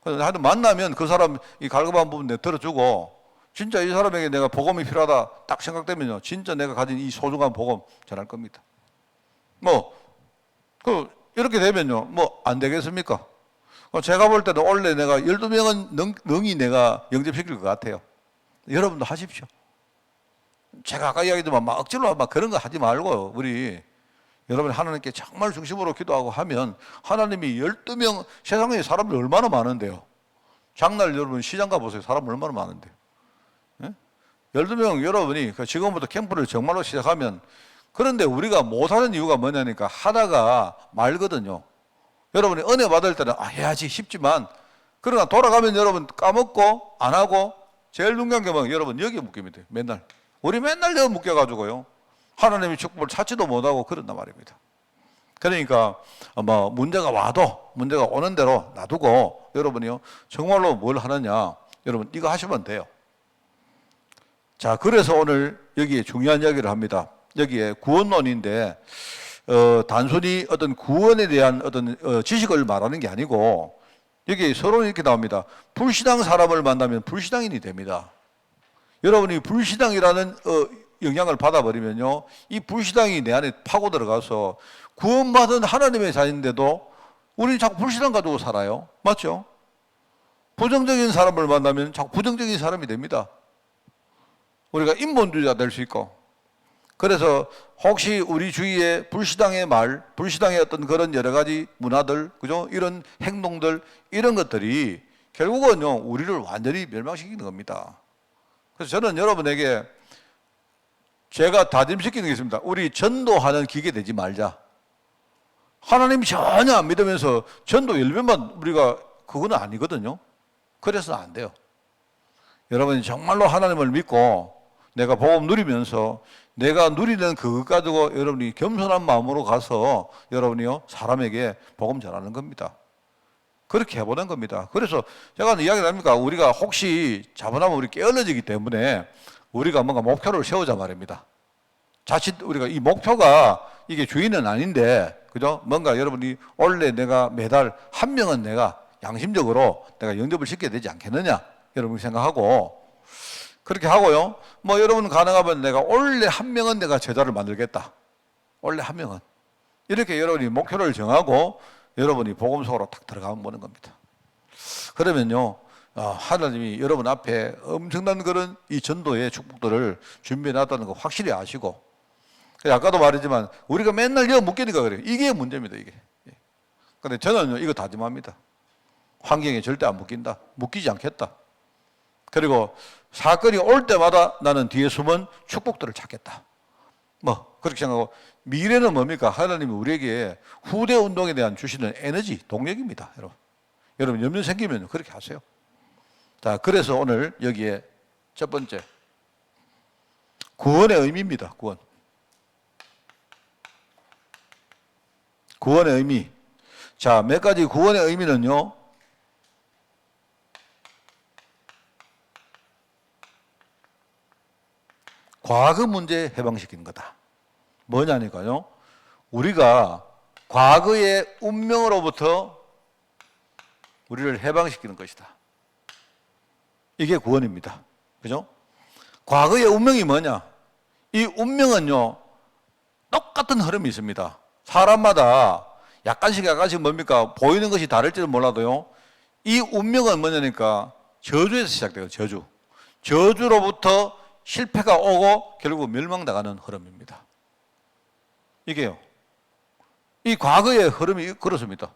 그래서 하여튼 만나면 그 사람 이 갈급한 부분 내가 들어주고, 진짜 이 사람에게 내가 복음이 필요하다 딱 생각되면요, 진짜 내가 가진 이 소중한 복음 전할 겁니다. 이렇게 되면요, 안 되겠습니까? 제가 볼 때는 원래 내가 12명은 능히 내가 영접시킬 것 같아요. 여러분도 하십시오. 제가 아까 이야기했지만 막 억지로 막 그런 거 하지 말고요. 우리 여러분 하나님께 정말 중심으로 기도하고 하면 하나님이 12명, 세상에 사람들 얼마나 많은데요. 장날 여러분 시장 가보세요. 사람 얼마나 많은데요. 12명 여러분이 지금부터 캠프를 정말로 시작하면, 그런데 우리가 못하는 이유가 뭐냐니까 하다가 말거든요. 여러분이 은혜 받을 때는 해야지 싶지만, 그러나 돌아가면 여러분 까먹고 안 하고 제일 중요한 게 여러분 여기에 묶입니다. 우리 맨날 여기 묶여가지고요, 하나님의 축복을 찾지도 못하고 그런단 말입니다. 그러니까 문제가 와도 문제가 오는 대로 놔두고 여러분이요, 정말로 뭘 하느냐, 여러분 이거 하시면 돼요. 자, 그래서 오늘 여기에 중요한 이야기를 합니다. 여기에 구원론인데 단순히 어떤 구원에 대한 어떤 지식을 말하는 게 아니고, 여기 서로 이렇게 나옵니다. 불신앙 사람을 만나면 불신앙인이 됩니다. 여러분이 불신앙이라는 영향을 받아버리면요, 이 불신앙이 내 안에 파고 들어가서 구원받은 하나님의 자녀인데도 우리는 자꾸 불신앙 가지고 살아요. 맞죠? 부정적인 사람을 만나면 자꾸 부정적인 사람이 됩니다. 우리가 인본주의자 될 수 있고, 그래서 혹시 우리 주위에 불신앙의 말, 불신앙의 어떤 그런 여러 가지 문화들, 그죠? 이런 행동들, 이런 것들이 결국은요, 우리를 완전히 멸망시키는 겁니다. 그래서 저는 여러분에게 제가 다짐시키는 게 있습니다. 우리 전도하는 기계 되지 말자. 하나님 전혀 안 믿으면서 전도 열매만 우리가 그건 아니거든요. 그래서는 안 돼요. 여러분이 정말로 하나님을 믿고 내가 복음 누리면서 내가 누리는 그것 가지고 여러분이 겸손한 마음으로 가서 여러분이요 사람에게 복음 전하는 겁니다. 그렇게 해보는 겁니다. 그래서 제가 이야기를 합니까? 우리가 혹시 자본하면 우리 게을러지기 때문에 우리가 뭔가 목표를 세우자 말입니다. 자칫 우리가 이 목표가 이게 주인은 아닌데, 그죠? 뭔가 여러분이 원래 내가 매달 한 명은 내가 양심적으로 내가 영접을 시켜야 되지 않겠느냐? 여러분이 생각하고, 그렇게 하고요. 뭐 여러분 가능하면 내가 원래 한 명은 내가 제자를 만들겠다. 원래 한 명은. 이렇게 여러분이 목표를 정하고 여러분이 복음 속으로 딱 들어가면 보는 겁니다. 그러면요, 하나님이 여러분 앞에 엄청난 그런 이 전도의 축복들을 준비해 놨다는 거 확실히 아시고, 아까도 말했지만 우리가 맨날 여기 묶이니까 그래요. 이게 문제입니다, 이게. 그런데 저는 이거 다짐합니다. 환경에 절대 안 묶인다. 묶이지 않겠다. 그리고 사건이 올 때마다 나는 뒤에 숨은 축복들을 찾겠다. 뭐 그렇게 생각하고, 미래는 뭡니까? 하나님이 우리에게 후대 운동에 대한 주시는 에너지, 동력입니다. 여러분 염려 생기면 그렇게 하세요. 자, 그래서 오늘 여기에 첫 번째, 구원의 의미입니다. 구원의 의미. 자, 몇 가지 구원의 의미는요, 과거 문제 해방시키는 거다. 뭐냐니까요, 우리가 과거의 운명으로부터 우리를 해방시키는 것이다. 이게 구원입니다. 그죠? 과거의 운명이 뭐냐? 이 운명은요, 똑같은 흐름이 있습니다. 사람마다 약간씩 뭡니까? 보이는 것이 다를지는 몰라도요, 이 운명은 뭐냐니까 저주에서 시작돼요. 저주로부터 실패가 오고 결국 멸망당하는 흐름입니다. 이게요, 이 과거의 흐름이 그렇습니다.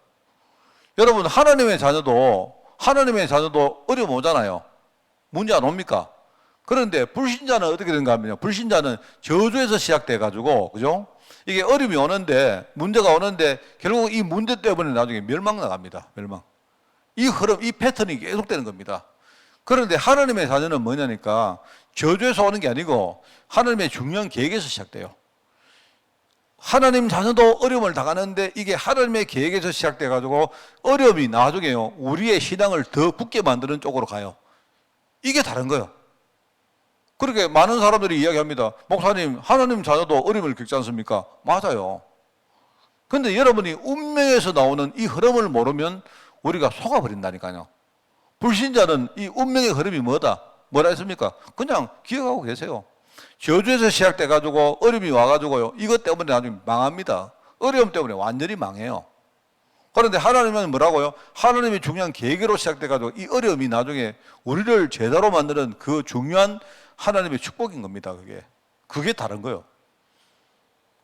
여러분, 하나님의 자녀도 어려움 오잖아요. 문제 안 옵니까? 그런데 불신자는 어떻게 되는가 하면요, 불신자는 저주에서 시작돼 가지고, 그죠? 이게 어려움이 오는데, 문제가 오는데 결국 이 문제 때문에 나중에 멸망 나갑니다. 이 흐름, 이 패턴이 계속되는 겁니다. 그런데 하나님의 자녀는 뭐냐니까 저주에서 오는 게 아니고 하나님의 중요한 계획에서 시작돼요. 하나님 자녀도 어려움을 당하는데 이게 하나님의 계획에서 시작돼 가지고 어려움이 나중에요, 우리의 신앙을 더 굳게 만드는 쪽으로 가요. 이게 다른 거예요. 그렇게 많은 사람들이 이야기합니다. 목사님, 하나님 자녀도 어려움을 겪지 않습니까? 맞아요. 그런데 여러분이 운명에서 나오는 이 흐름을 모르면 우리가 속아버린다니까요. 불신자는 이 운명의 흐름이 뭐라 했습니까? 그냥 기억하고 계세요. 저주에서 시작돼 가지고 어려움이 와가지고요, 이것 때문에 나중에 망합니다. 어려움 때문에 완전히 망해요. 그런데 하나님은 뭐라고요? 하나님의 중요한 계획으로 시작돼 가지고 이 어려움이 나중에 우리를 제자로 만드는 그 중요한 하나님의 축복인 겁니다. 그게 다른 거예요.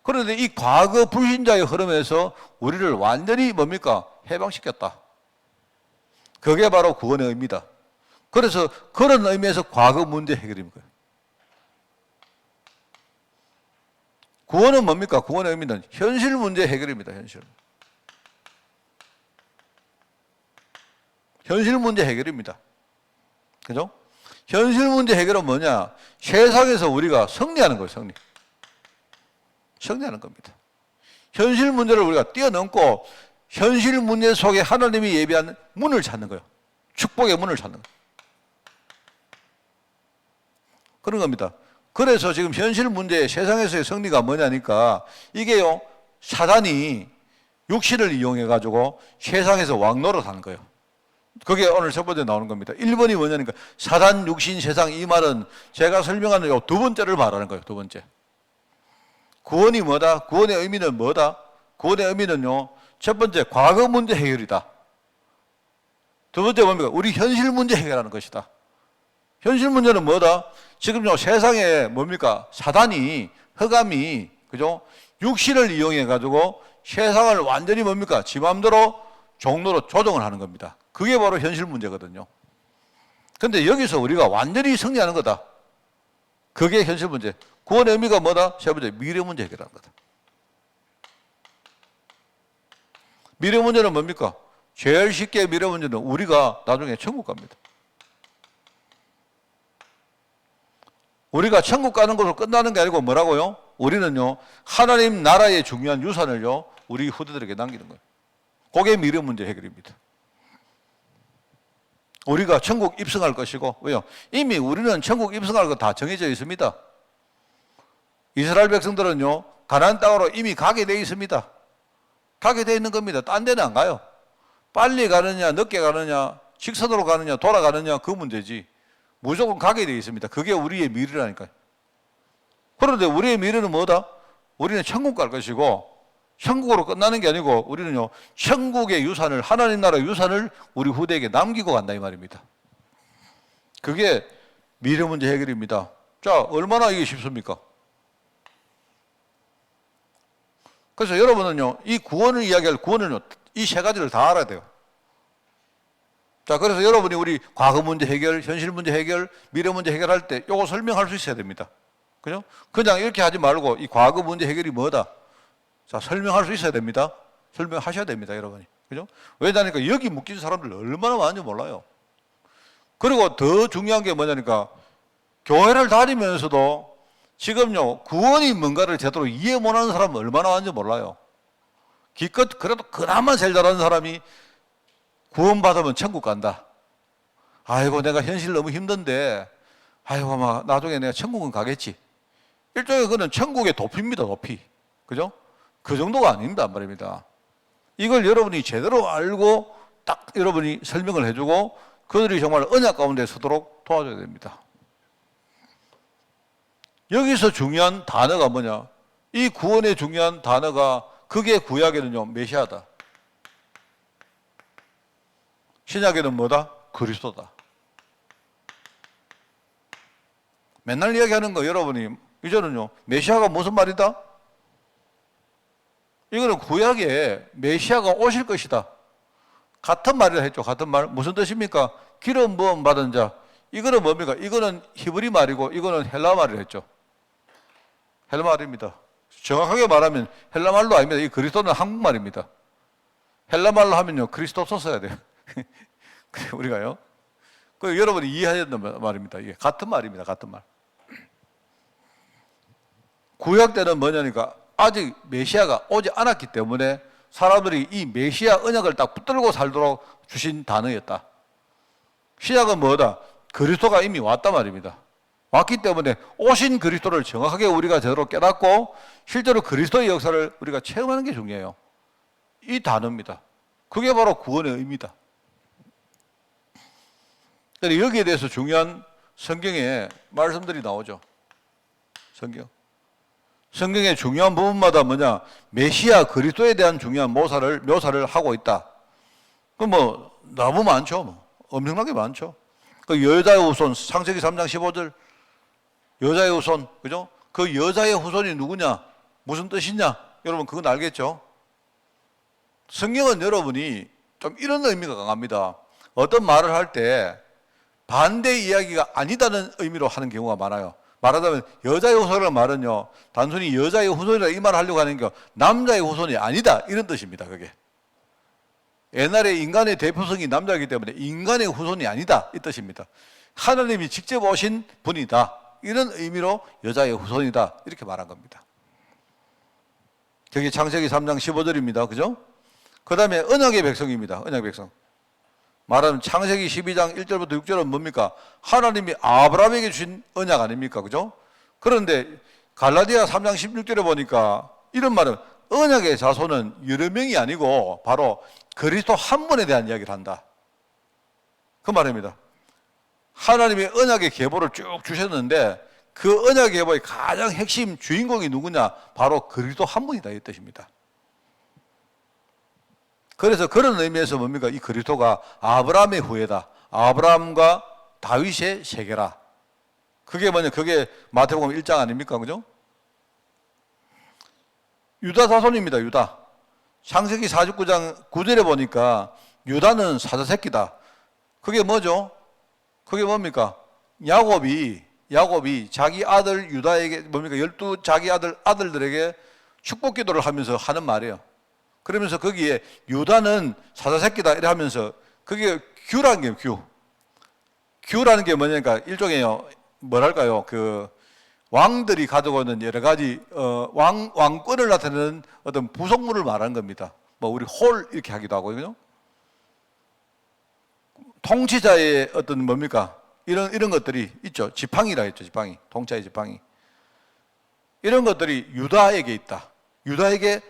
그런데 이 과거 불신자의 흐름에서 우리를 완전히 뭡니까? 해방시켰다. 그게 바로 구원의 의미다. 그래서 그런 의미에서 과거 문제 해결입니다. 구원은 뭡니까? 구원의 의미는 현실 문제 해결입니다. 현실 문제 해결입니다. 그죠? 현실 문제 해결은 뭐냐? 세상에서 우리가 승리하는 거예요. 승리하는 겁니다. 현실 문제를 우리가 뛰어넘고 현실 문제 속에 하나님이 예비한 문을 찾는 거예요. 축복의 문을 찾는 거예요. 그런 겁니다. 그래서 지금 현실 문제, 세상에서의 승리가 뭐냐니까, 이게요, 사단이 육신을 이용해 가지고 세상에서 왕노릇 하는 거예요. 그게 오늘 첫 번째 나오는 겁니다. 1번이 뭐냐니까, 사단, 육신, 세상, 이 말은 제가 설명하는 요 두 번째를 말하는 거예요. 두 번째. 구원이 뭐다? 구원의 의미는 뭐다? 구원의 의미는요, 첫 번째, 과거 문제 해결이다. 두 번째 뭡니까? 우리 현실 문제 해결하는 것이다. 현실 문제는 뭐다? 지금요, 세상에 뭡니까? 사단이 흑암이 그죠? 육신을 이용해 가지고 세상을 완전히 뭡니까? 지 맘대로 종로로 조정을 하는 겁니다. 그게 바로 현실 문제거든요. 근데 여기서 우리가 완전히 승리하는 거다. 그게 현실 문제. 구원의 의미가 뭐다? 세 번째, 미래 문제 해결하는 거다. 미래 문제는 뭡니까? 제일 쉽게 미래 문제는 우리가 나중에 천국 갑니다. 우리가 천국 가는 것으로 끝나는 게 아니고 뭐라고요? 우리는요, 하나님 나라의 중요한 유산을요, 우리 후대들에게 남기는 거예요. 그게 미래 문제 해결입니다. 우리가 천국 입성할 것이고, 왜요? 이미 우리는 천국 입성할 거 다 정해져 있습니다. 이스라엘 백성들은요, 가나안 땅으로 이미 가게 돼 있습니다. 가게 돼 있는 겁니다. 딴 데는 안 가요. 빨리 가느냐, 늦게 가느냐, 직선으로 가느냐, 돌아가느냐, 그 문제지. 무조건 가게 돼 있습니다. 그게 우리의 미래라니까요. 그런데 우리의 미래는 뭐다? 우리는 천국 갈 것이고, 천국으로 끝나는 게 아니고 우리는요, 천국의 유산을, 하나님 나라 유산을 우리 후대에게 남기고 간다 이 말입니다. 그게 미래 문제 해결입니다. 자, 얼마나 이게 쉽습니까? 그래서 여러분은요, 이 구원을 이야기할 구원은요, 이 세 가지를 다 알아야 돼요. 자, 그래서 여러분이 우리 과거 문제 해결, 현실 문제 해결, 미래 문제 해결할 때 요거 설명할 수 있어야 됩니다. 그죠? 그냥 이렇게 하지 말고 이 과거 문제 해결이 뭐다? 자, 설명할 수 있어야 됩니다. 설명하셔야 됩니다, 여러분이. 그죠? 왜냐니까 여기 묶인 사람들 얼마나 많은지 몰라요. 그리고 더 중요한 게 뭐냐니까 교회를 다니면서도 지금요, 구원이 뭔가를 제대로 이해 못하는 사람은 얼마나 많은지 몰라요. 기껏 그래도 그나마 제일 잘하는 사람이 구원받으면 천국 간다. 아이고, 내가 현실 너무 힘든데, 아이고, 막 나중에 내가 천국은 가겠지. 일종의 그거는 천국의 도피입니다, 도피. 그죠? 그 정도가 아닙니다, 말입니다. 이걸 여러분이 제대로 알고 딱 여러분이 설명을 해주고 그들이 정말 언약 가운데 서도록 도와줘야 됩니다. 여기서 중요한 단어가 뭐냐? 이 구원의 중요한 단어가 그게 구약에는요, 메시아다. 신약에는 뭐다? 그리스도다. 맨날 이야기하는 거 여러분이 이제는요, 메시아가 무슨 말이다? 이거는 구약에 메시아가 오실 것이다. 같은 말이라 했죠. 같은 말. 무슨 뜻입니까? 기름 부음 받은 자. 이거는 뭡니까? 이거는 히브리 말이고 이거는 헬라 말이라 했죠. 헬라 말입니다. 정확하게 말하면 헬라 말로 아닙니다. 이 그리스도는 한국말입니다. 헬라 말로 하면요, 그리스도서 써야 돼요. 우리가요. 그 여러분이 이해해야 된단 말입니다. 이게 같은 말입니다. 같은 말. 구약 때는 뭐냐니까 아직 메시아가 오지 않았기 때문에 사람들이 이 메시아 언약을 딱 붙들고 살도록 주신 단어였다. 신약은 뭐다? 그리스도가 이미 왔단 말입니다. 왔기 때문에 오신 그리스도를 정확하게 우리가 제대로 깨닫고 실제로 그리스도의 역사를 우리가 체험하는 게 중요해요. 이 단어입니다. 그게 바로 구원의 의미다. 여기에 대해서 중요한 성경에 말씀들이 나오죠. 성경의 중요한 부분마다 뭐냐? 메시아 그리스도에 대한 중요한 묘사를 하고 있다. 그 뭐 너무 많죠. 뭐. 엄청나게 많죠. 그 여자의 후손, 창세기 3장 15절 여자의 후손, 그죠? 그 여자의 후손이 누구냐? 무슨 뜻이냐? 여러분 그건 알겠죠? 성경은 여러분이 좀 이런 의미가 강합니다. 어떤 말을 할 때 반대 이야기가 아니다는 의미로 하는 경우가 많아요. 말하자면 여자의 후손이라는 말은요, 단순히 여자의 후손이라 이 말을 하려고 하는 게 남자의 후손이 아니다 이런 뜻입니다. 그게 옛날에 인간의 대표성이 남자이기 때문에 인간의 후손이 아니다 이 뜻입니다. 하나님이 직접 오신 분이다 이런 의미로 여자의 후손이다 이렇게 말한 겁니다. 그게 창세기 3장 15절입니다. 그죠? 그 다음에 언약의 백성입니다. 언약의 백성. 말하면 창세기 12장 1절부터 6절은 뭡니까? 하나님이 아브라함에게 주신 언약 아닙니까? 그죠? 그런데 갈라디아 3장 16절에 보니까 이런 말은 언약의 자손은 여러 명이 아니고 바로 그리스도 한 분에 대한 이야기를 한다. 그 말입니다. 하나님이 언약의 계보를 쭉 주셨는데 그 언약의 계보의 가장 핵심 주인공이 누구냐? 바로 그리스도 한 분이다 이 뜻입니다. 그래서 그런 의미에서 뭡니까? 이 그리스도가 아브라함의 후예다. 아브라함과 다윗의 세계라. 그게 뭐냐? 그게 마태복음 1장 아닙니까? 그죠? 유다 자손입니다. 유다. 창세기 49장 9절에 보니까 유다는 사자새끼다. 그게 뭐죠? 그게 뭡니까? 야곱이 자기 아들 유다에게 뭡니까? 12 자기 아들들에게 축복 기도를 하면서 하는 말이에요. 그러면서 거기에 유다는 사자새끼다 이래 하면서 그게 규라는 게 규. 규라는 게 뭐냐니까 일종의 뭐랄까요? 그 왕들이 가지고 있는 여러 가지 왕권을 나타내는 어떤 부속물을 말하는 겁니다. 뭐 우리 홀 이렇게 하기도 하고요. 통치자의 어떤 뭡니까? 이런 것들이 있죠. 지팡이라 했죠. 지팡이. 통치자의 지팡이. 이런 것들이 유다에게 있다. 유다에게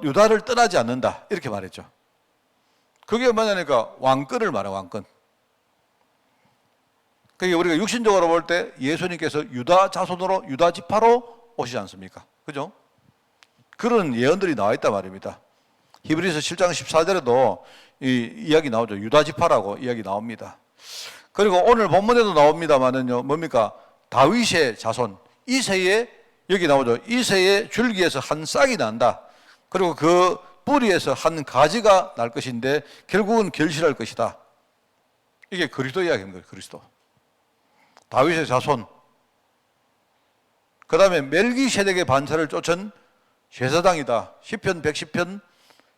유다를 떠나지 않는다. 이렇게 말했죠. 그게 뭐냐니까 왕권을 말해 왕권. 그게 우리가 육신적으로 볼 때 예수님께서 유다 자손으로 유다 지파로 오시지 않습니까? 그죠? 그런 예언들이 나와 있단 말입니다. 히브리서 7장 14절에도 이 이야기 나오죠. 유다 지파라고 이야기 나옵니다. 그리고 오늘 본문에도 나옵니다만은요. 뭡니까? 다윗의 자손 이새의 여기 나오죠. 이새의 줄기에서 한 싹이 난다. 그리고 그 뿌리에서 한 가지가 날 것인데 결국은 결실할 것이다. 이게 그리스도 이야기인 거예요. 그리스도. 다윗의 자손. 그 다음에 멜기세덱의 반차를 쫓은 제사장이다. 시편 110편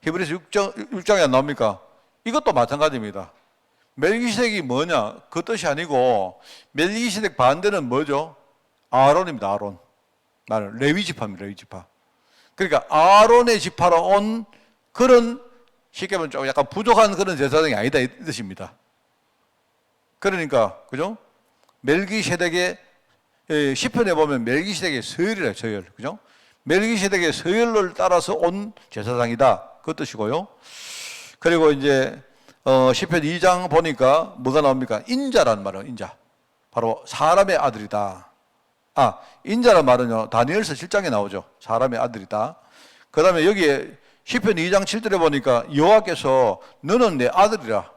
히브리서 6장에 안 나옵니까? 이것도 마찬가지입니다. 멜기세덱이 뭐냐? 그 뜻이 아니고 멜기세덱 반대는 뭐죠? 아론입니다. 아론. 나는 레위 지파입니다. 레위 지파. 그러니까 아론의 지파로 온 그런 쉽게 말하면 좀 약간 부족한 그런 제사장이 아니다 이 뜻입니다. 그러니까 그죠? 멜기세덱의 시편에 보면 멜기세덱의 서열이래요. 서열. 그죠? 멜기세덱의 서열을 따라서 온 제사장이다. 그 뜻이고요. 그리고 이제 시편 2장 보니까 뭐가 나옵니까? 인자라는 말은 인자. 바로 사람의 아들이다. 인자라는 말은요. 다니엘서 7장에 나오죠. 사람의 아들이다. 그 다음에 여기에 시편 2장 7절에 보니까 여호와께서 너는 내 아들이라.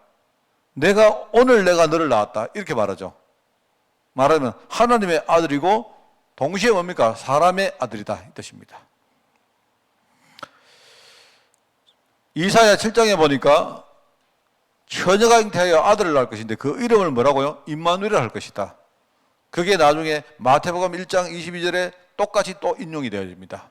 오늘 내가 너를 낳았다. 이렇게 말하죠. 말하면 하나님의 아들이고 동시에 뭡니까? 사람의 아들이다. 이 뜻입니다. 이사야 7장에 보니까 처녀가 잉태하여 아들을 낳을 것인데 그 이름을 뭐라고요? 임마누엘을 할 것이다. 그게 나중에 마태복음 1장 22절에 똑같이 또 인용이 되어집니다.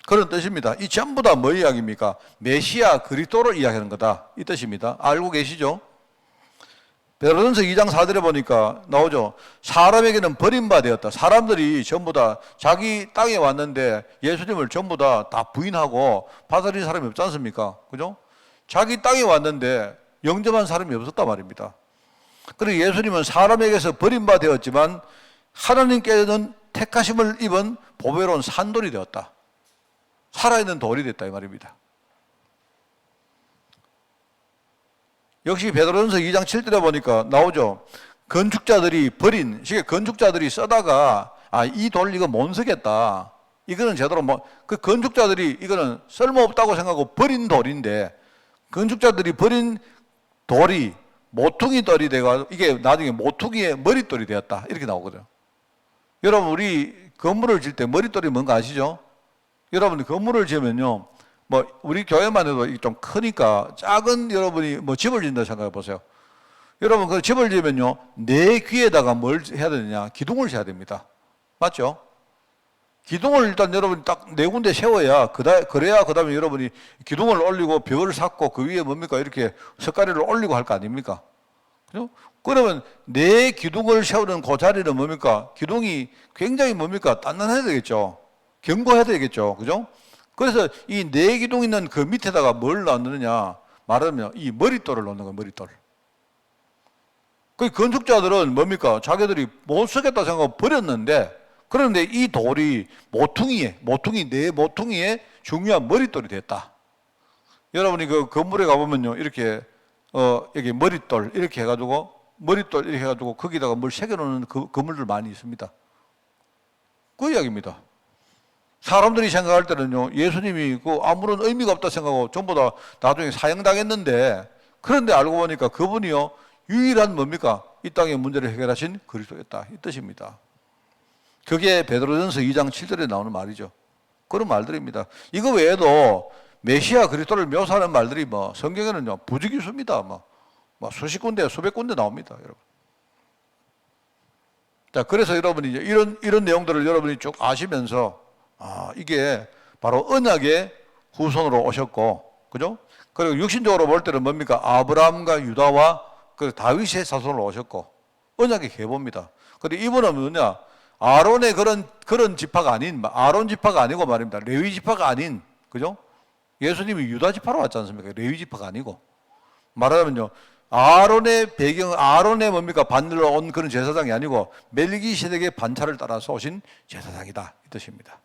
그런 뜻입니다. 이 전부 다 뭐 이야기입니까? 메시아 그리스도를 이야기하는 거다. 이 뜻입니다. 알고 계시죠? 베드로전서 2장 4절에 보니까 나오죠. 사람에게는 버림받았다. 사람들이 전부 다 자기 땅에 왔는데 예수님을 전부 다 부인하고 받아들인 사람이 없지 않습니까? 그죠? 자기 땅에 왔는데 영접한 사람이 없었단 말입니다. 그리고 예수님은 사람에게서 버림받았지만 하나님께서는 택하심을 입은 보배로운 산돌이 되었다. 살아있는 돌이 됐다 이 말입니다. 역시 베드로전서 2장 7절에 보니까 나오죠. 건축자들이 건축자들이 써다가 이 돌 이거 못 쓰겠다. 이거는 제대로 그 건축자들이 이거는 쓸모없다고 생각하고 버린 돌인데 건축자들이 버린 돌이 모퉁이 돌이 돼가지고 이게 나중에 모퉁이의 머릿돌이 되었다. 이렇게 나오거든요. 여러분 우리 건물을 질 때 머릿돌이 뭔가 아시죠? 여러분 건물을 지으면요. 우리 교회만 해도 좀 크니까 작은 여러분이 집을 짓는다 생각해 보세요. 여러분 그 집을 지으면요. 내 귀에다가 뭘 해야 되느냐? 기둥을 세야 됩니다. 맞죠? 기둥을 일단 여러분이 딱 네 군데 세워야 그래야 그 다음에 여러분이 기둥을 올리고 벽을 쌓고 그 위에 뭡니까? 이렇게 석가리를 올리고 할 거 아닙니까? 그죠? 그러면 네 기둥을 세우는 그 자리는 뭡니까? 기둥이 굉장히 뭡니까? 단단해야 되겠죠. 견고해야 되겠죠. 그죠? 그래서 이 네 기둥 있는 그 밑에다가 뭘 넣느냐? 말하면 이 머릿돌을 넣는 거예요. 머릿돌. 그 건축자들은 뭡니까? 자기들이 못 쓰겠다 생각하고 버렸는데 그런데 이 돌이 네 모퉁이에 중요한 머릿돌이 됐다. 여러분이 그 건물에 가보면요. 이렇게 여기 머릿돌 이렇게 해가지고 거기다가 뭘 새겨놓는 그 건물들 많이 있습니다. 그 이야기입니다. 사람들이 생각할 때는요, 예수님이 아무런 의미가 없다 생각하고 전부 다 나중에 사형당했는데, 그런데 알고 보니까 그분이요, 유일한 뭡니까? 이 땅의 문제를 해결하신 그리스도였다. 이 뜻입니다. 그게 베드로전서 2장 7절에 나오는 말이죠. 그런 말들입니다. 이거 외에도 메시아 그리스도를 묘사하는 말들이 뭐 성경에는요 부지기수입니다. 뭐 수십 군데 수백 군데 나옵니다, 여러분. 자, 그래서 여러분이 이제 이런 내용들을 여러분이 쭉 아시면서 이게 바로 언약의 후손으로 오셨고, 그죠? 그리고 육신적으로 볼 때는 뭡니까? 아브라함과 유다와 그 다윗의 자손으로 오셨고 언약의 계보입니다. 근데 이분은 뭐냐? 아론의 그런 지파가 아닌, 아론 지파가 아니고 말입니다. 레위 지파가 아닌, 그죠? 예수님이 유다 지파로 왔지 않습니까? 레위 지파가 아니고. 말하자면요, 아론의 배경, 아론의 뭡니까? 반대로 온 그런 제사장이 아니고 멜기세덱의 반차를 따라서 오신 제사장이다, 이 뜻입니다.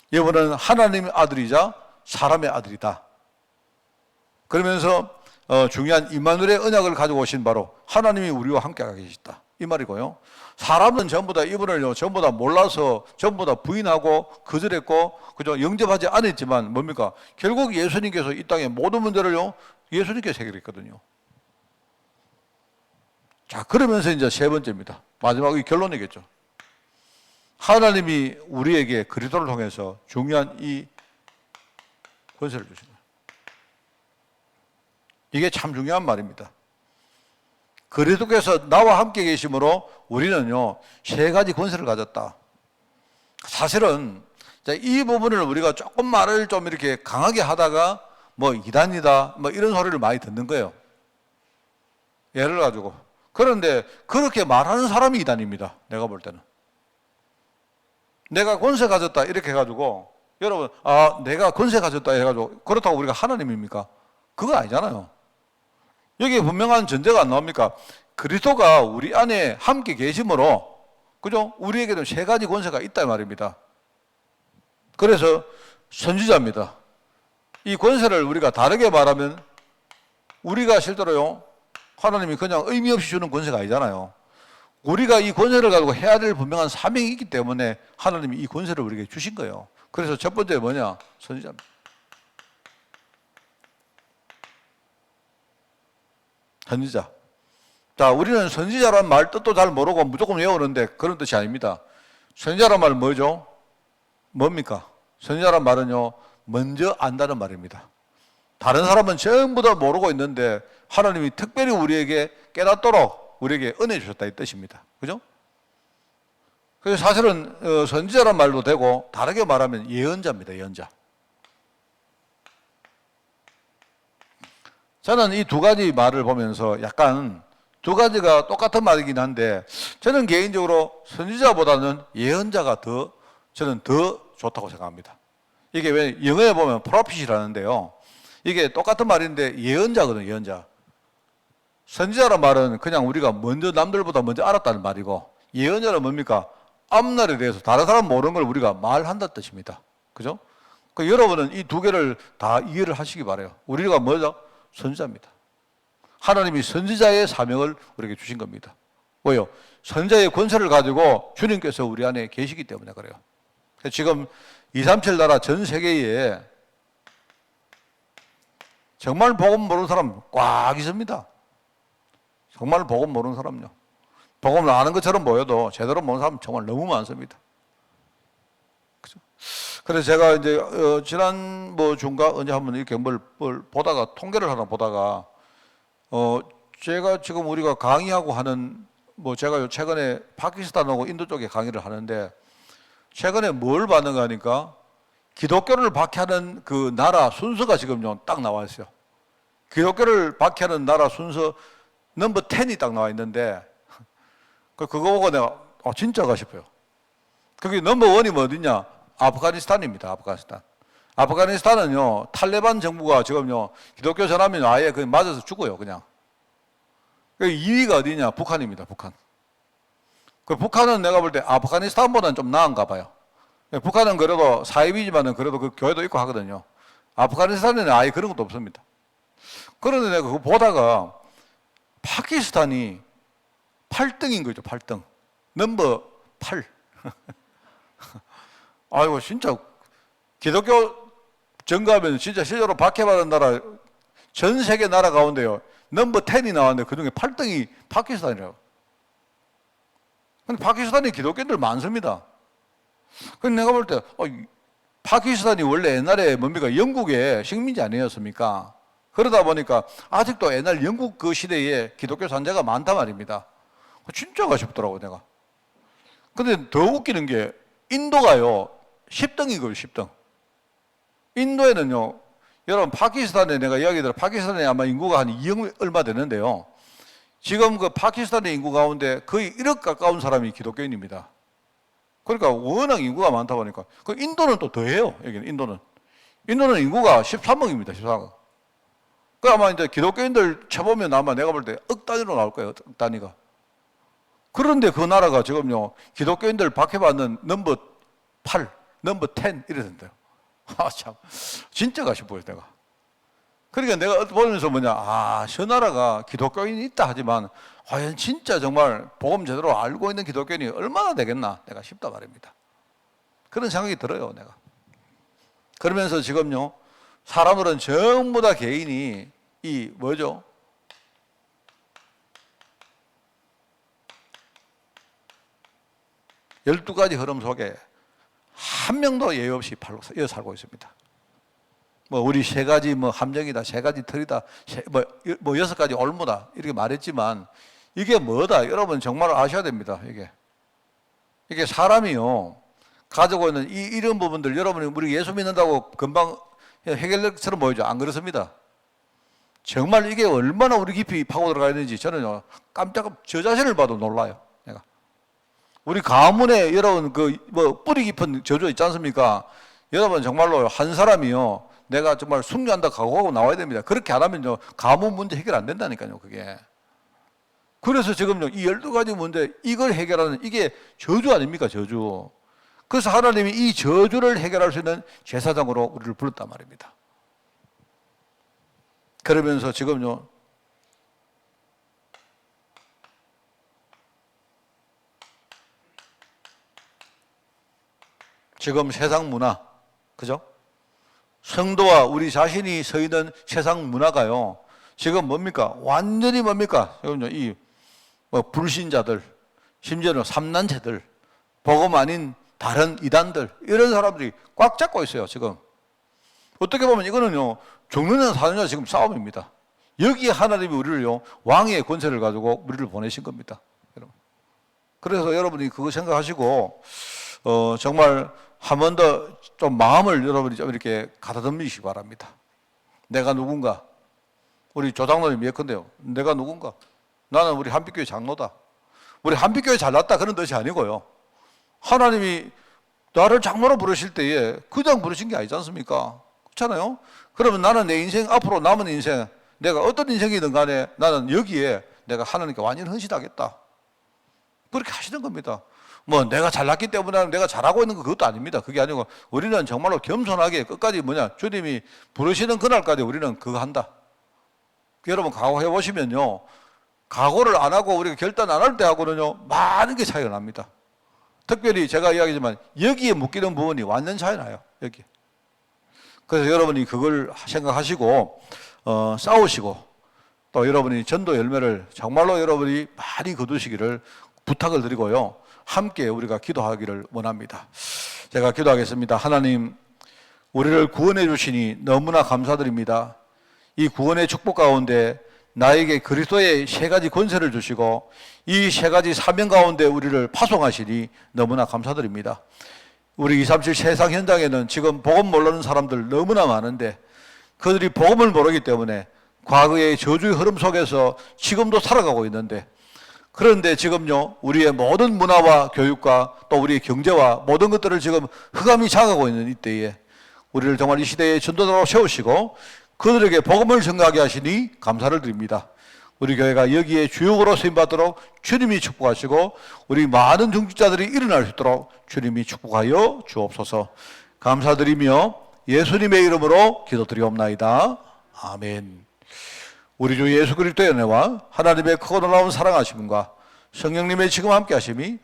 이분은 하나님의 아들이자 사람의 아들이다. 그러면서 중요한 임마누엘의 언약을 가지고 오신 바로 하나님이 우리와 함께 계시다, 이 말이고요. 사람은 전부 다 이분을 전부 다 몰라서 전부 다 부인하고 거절했고, 그죠? 영접하지 않았지만 뭡니까? 결국 예수님께서 이 땅의 모든 문제를요 예수님께서 해결했거든요. 자, 그러면서 이제 세 번째입니다. 마지막이 결론이겠죠. 하나님이 우리에게 그리스도를 통해서 중요한 이 권세를 주신 거예요. 이게 참 중요한 말입니다. 그리스도께서 나와 함께 계심으로 우리는요 세 가지 권세를 가졌다. 사실은 이 부분을 우리가 조금 말을 좀 이렇게 강하게 하다가 뭐 이단이다 뭐 이런 소리를 많이 듣는 거예요. 예를 가지고. 그런데 그렇게 말하는 사람이 이단입니다, 내가 볼 때는. 내가 권세 가졌다 이렇게 해가지고 여러분 내가 권세 가졌다 해가지고 그렇다고 우리가 하나님입니까? 그거 아니잖아요. 여기에 분명한 전제가 안 나옵니까? 그리스도가 우리 안에 함께 계심으로, 그죠? 우리에게는 세 가지 권세가 있다 말입니다. 그래서 선지자입니다. 이 권세를 우리가 다르게 말하면 우리가 실제로요 하나님이 그냥 의미 없이 주는 권세가 아니잖아요. 우리가 이 권세를 가지고 해야 될 분명한 사명이 있기 때문에 하나님이 이 권세를 우리에게 주신 거예요. 그래서 첫 번째 뭐냐? 선지자입니다. 선지자. 자, 우리는 선지자란 말 뜻도 잘 모르고 무조건 외우는데 그런 뜻이 아닙니다. 선지자란 말은 뭐죠? 뭡니까? 선지자란 말은요, 먼저 안다는 말입니다. 다른 사람은 전부 다 모르고 있는데 하나님이 특별히 우리에게 깨닫도록 우리에게 은혜 주셨다, 이 뜻입니다. 그죠? 그래서 사실은 선지자란 말도 되고 다르게 말하면 예언자입니다, 예언자. 저는 이 두 가지 말을 보면서 약간 두 가지가 똑같은 말이긴 한데 저는 개인적으로 선지자보다는 예언자가 저는 더 좋다고 생각합니다. 이게 왜 영어에 보면 프로핏이라는데요. 이게 똑같은 말인데 예언자거든요, 예언자. 선지자란 말은 그냥 우리가 먼저 남들보다 먼저 알았다는 말이고 예언자는 뭡니까? 앞날에 대해서 다른 사람 모르는 걸 우리가 말한다는 뜻입니다. 그죠? 그 여러분은 이 두 개를 다 이해를 하시기 바라요. 우리가 뭐죠? 선지자입니다. 하나님이 선지자의 사명을 우리에게 주신 겁니다. 왜요? 선지자의 권세를 가지고 주님께서 우리 안에 계시기 때문에 그래요. 지금 237 나라 전 세계에 정말 복음 모르는 사람 꽉 있습니다. 정말 복음 모르는 사람요. 복음을 아는 것처럼 보여도 제대로 모르는 사람 정말 너무 많습니다. 그죠? 그래서 제가 이제 지난 중가 언제 한번 이렇게 뭘 보다가 통계를 하나 보다가 제가 지금 우리가 강의하고 하는 제가 최근에 파키스탄하고 인도 쪽에 강의를 하는데 최근에 뭘 봤는가 하니까 기독교를 박해하는 그 나라 순서가 지금요 딱 나와 있어요. 기독교를 박해하는 나라 순서 넘버 10이 딱 나와 있는데 그거 보고 내가 진짜가 싶어요. 그게 넘버 1이 뭐 어디냐? 아프가니스탄입니다. 아프가니스탄. 아프가니스탄은요 탈레반 정부가 지금요 기독교 전하면 아예 그냥 맞아서 죽어요, 그냥. 2위가 어디냐? 북한입니다. 북한. 그 북한은 내가 볼 때 아프가니스탄보다는 좀 나은가 봐요. 북한은 그래도 사입이지만은 그래도 그 교회도 있고 하거든요. 아프가니스탄에는 아예 그런 것도 없습니다. 그런데 내가 그거 보다가 파키스탄이 8등인 거죠, 8등. 넘버 8. 아이고, 진짜 기독교 증가하면 진짜 실제로 박해받은 나라, 전 세계 나라 가운데요. 넘버 10이 나왔는데 그 중에 8등이 파키스탄이라고. 근데 파키스탄에 기독교인들 많습니다. 근데 내가 볼 때, 파키스탄이 원래 옛날에 뭡니까? 영국의 식민지 아니었습니까? 그러다 보니까 아직도 옛날 영국 그 시대에 기독교 산재가 많단 말입니다. 진짜 아쉽더라고, 내가. 근데 더 웃기는 게 인도가요, 10등이고요, 10등. 인도에는요, 여러분, 파키스탄에 내가 이야기 들어, 파키스탄에 아마 인구가 한 2억 얼마 되는데요. 지금 그 파키스탄의 인구 가운데 거의 1억 가까운 사람이 기독교인입니다. 그러니까 워낙 인구가 많다 보니까. 그 인도는 또 더해요, 여기는, 인도는. 인도는 인구가 13억입니다, 13억. 그 아마 이제 기독교인들 쳐보면 아마 내가 볼 때 억 단위로 나올 거예요, 억 단위가. 그런데 그 나라가 지금요, 기독교인들 박해받는 넘버 8, 넘버 10 이러던데요. 아, 참. 진짜 가싶어요, 내가. 그러니까 내가 보면서 저 나라가 기독교인이 있다 하지만, 과연 진짜 정말 복음 제대로 알고 있는 기독교인이 얼마나 되겠나, 내가 싶다 말입니다. 그런 생각이 들어요, 내가. 그러면서 지금요, 사람들은 전부 다 개인이 이 뭐죠? 열두 가지 흐름 속에 한 명도 예외 없이 살고 있습니다. 우리 세 가지 함정이다, 세 가지 틀이다, 여섯 가지 올무다 이렇게 말했지만 이게 뭐다? 여러분 정말 아셔야 됩니다. 이게 사람이요 가지고 있는 이런 부분들 여러분이 우리 예수 믿는다고 금방 해결될 것처럼 보이죠? 안 그렇습니다. 정말 이게 얼마나 우리 깊이 파고 들어가 있는지 저는요 깜짝 저 자신을 봐도 놀라요. 내가 우리 가문에 여러분 뿌리 깊은 저주 있지 않습니까? 여러분 정말로 한 사람이요 내가 정말 순교한다 각오하고 나와야 됩니다. 그렇게 안 하면요 가문 문제 해결 안 된다니까요. 그게. 그래서 지금요 이 12가지 문제 이걸 해결하는 이게 저주 아닙니까? 저주. 그래서 하나님이 이 저주를 해결할 수 있는 제사장으로 우리를 불렀단 말입니다. 그러면서 지금요 지금 세상 문화, 그죠? 성도와 우리 자신이 서 있는 세상 문화가요 지금 뭡니까? 완전히 뭡니까? 지금요 불신자들, 심지어는 삼난체들, 복음 아닌 다른 이단들 이런 사람들이 꽉 잡고 있어요. 지금 어떻게 보면 이거는요 죽느냐 사느냐 지금 싸움입니다. 여기에 하나님이 우리를요 왕의 권세를 가지고 우리를 보내신 겁니다. 여러분. 그래서 여러분이 그거 생각하시고 정말 한 번 더 좀 마음을 여러분이 좀 이렇게 가다듬으시기 바랍니다. 내가 누군가? 우리 조장로님 예컨대요. 내가 누군가? 나는 우리 한빛교회 장로다. 우리 한빛교회 잘났다 그런 뜻이 아니고요. 하나님이 나를 장로로 부르실 때에 그냥 부르신 게 아니지 않습니까? 그렇잖아요? 그러면 나는 내 인생 앞으로 남은 인생 내가 어떤 인생이든 간에 나는 여기에 내가 하나님께 완전히 헌신하겠다. 그렇게 하시는 겁니다. 내가 잘났기 때문에 내가 잘하고 있는 거 그것도 아닙니다. 그게 아니고 우리는 정말로 겸손하게 끝까지 주님이 부르시는 그날까지 우리는 그거 한다. 여러분 각오해 보시면요. 각오를 안 하고 우리가 결단 안 할 때 하고는요. 많은 게 차이가 납니다. 특별히 제가 이야기하지만 여기에 묶이는 부분이 완전 차이 나요. 여기. 그래서 여러분이 그걸 생각하시고 싸우시고 또 여러분이 전도 열매를 정말로 여러분이 많이 거두시기를 부탁을 드리고요. 함께 우리가 기도하기를 원합니다. 제가 기도하겠습니다. 하나님, 우리를 구원해 주시니 너무나 감사드립니다. 이 구원의 축복 가운데 나에게 그리스도의 세 가지 권세를 주시고 이 세 가지 사명 가운데 우리를 파송하시니 너무나 감사드립니다. 우리 237 세상 현장에는 지금 복음 모르는 사람들 너무나 많은데 그들이 복음을 모르기 때문에 과거의 저주의 흐름 속에서 지금도 살아가고 있는데 그런데 지금요 우리의 모든 문화와 교육과 또 우리의 경제와 모든 것들을 지금 흑암이 장악하고 있는 이때에 우리를 정말 이 시대의 전도자로 세우시고 그들에게 복음을 전가하게 하시니 감사를 드립니다. 우리 교회가 여기에 주역으로 쓰임받도록 주님이 축복하시고 우리 많은 중직자들이 일어날 수 있도록 주님이 축복하여 주옵소서. 감사드리며 예수님의 이름으로 기도드리옵나이다. 아멘. 우리 주 예수 그리스도의 은혜와 하나님의 크고 놀라운 사랑하심과 성령님의 지금 함께 하심이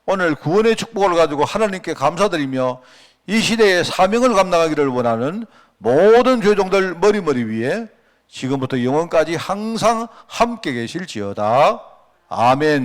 오늘 구원의 축복을 가지고 하나님께 감사드리며 이 시대의 사명을 감당하기를 원하는 모든 죄종들 머리 위에 지금부터 영원까지 항상 함께 계실지어다. 아멘.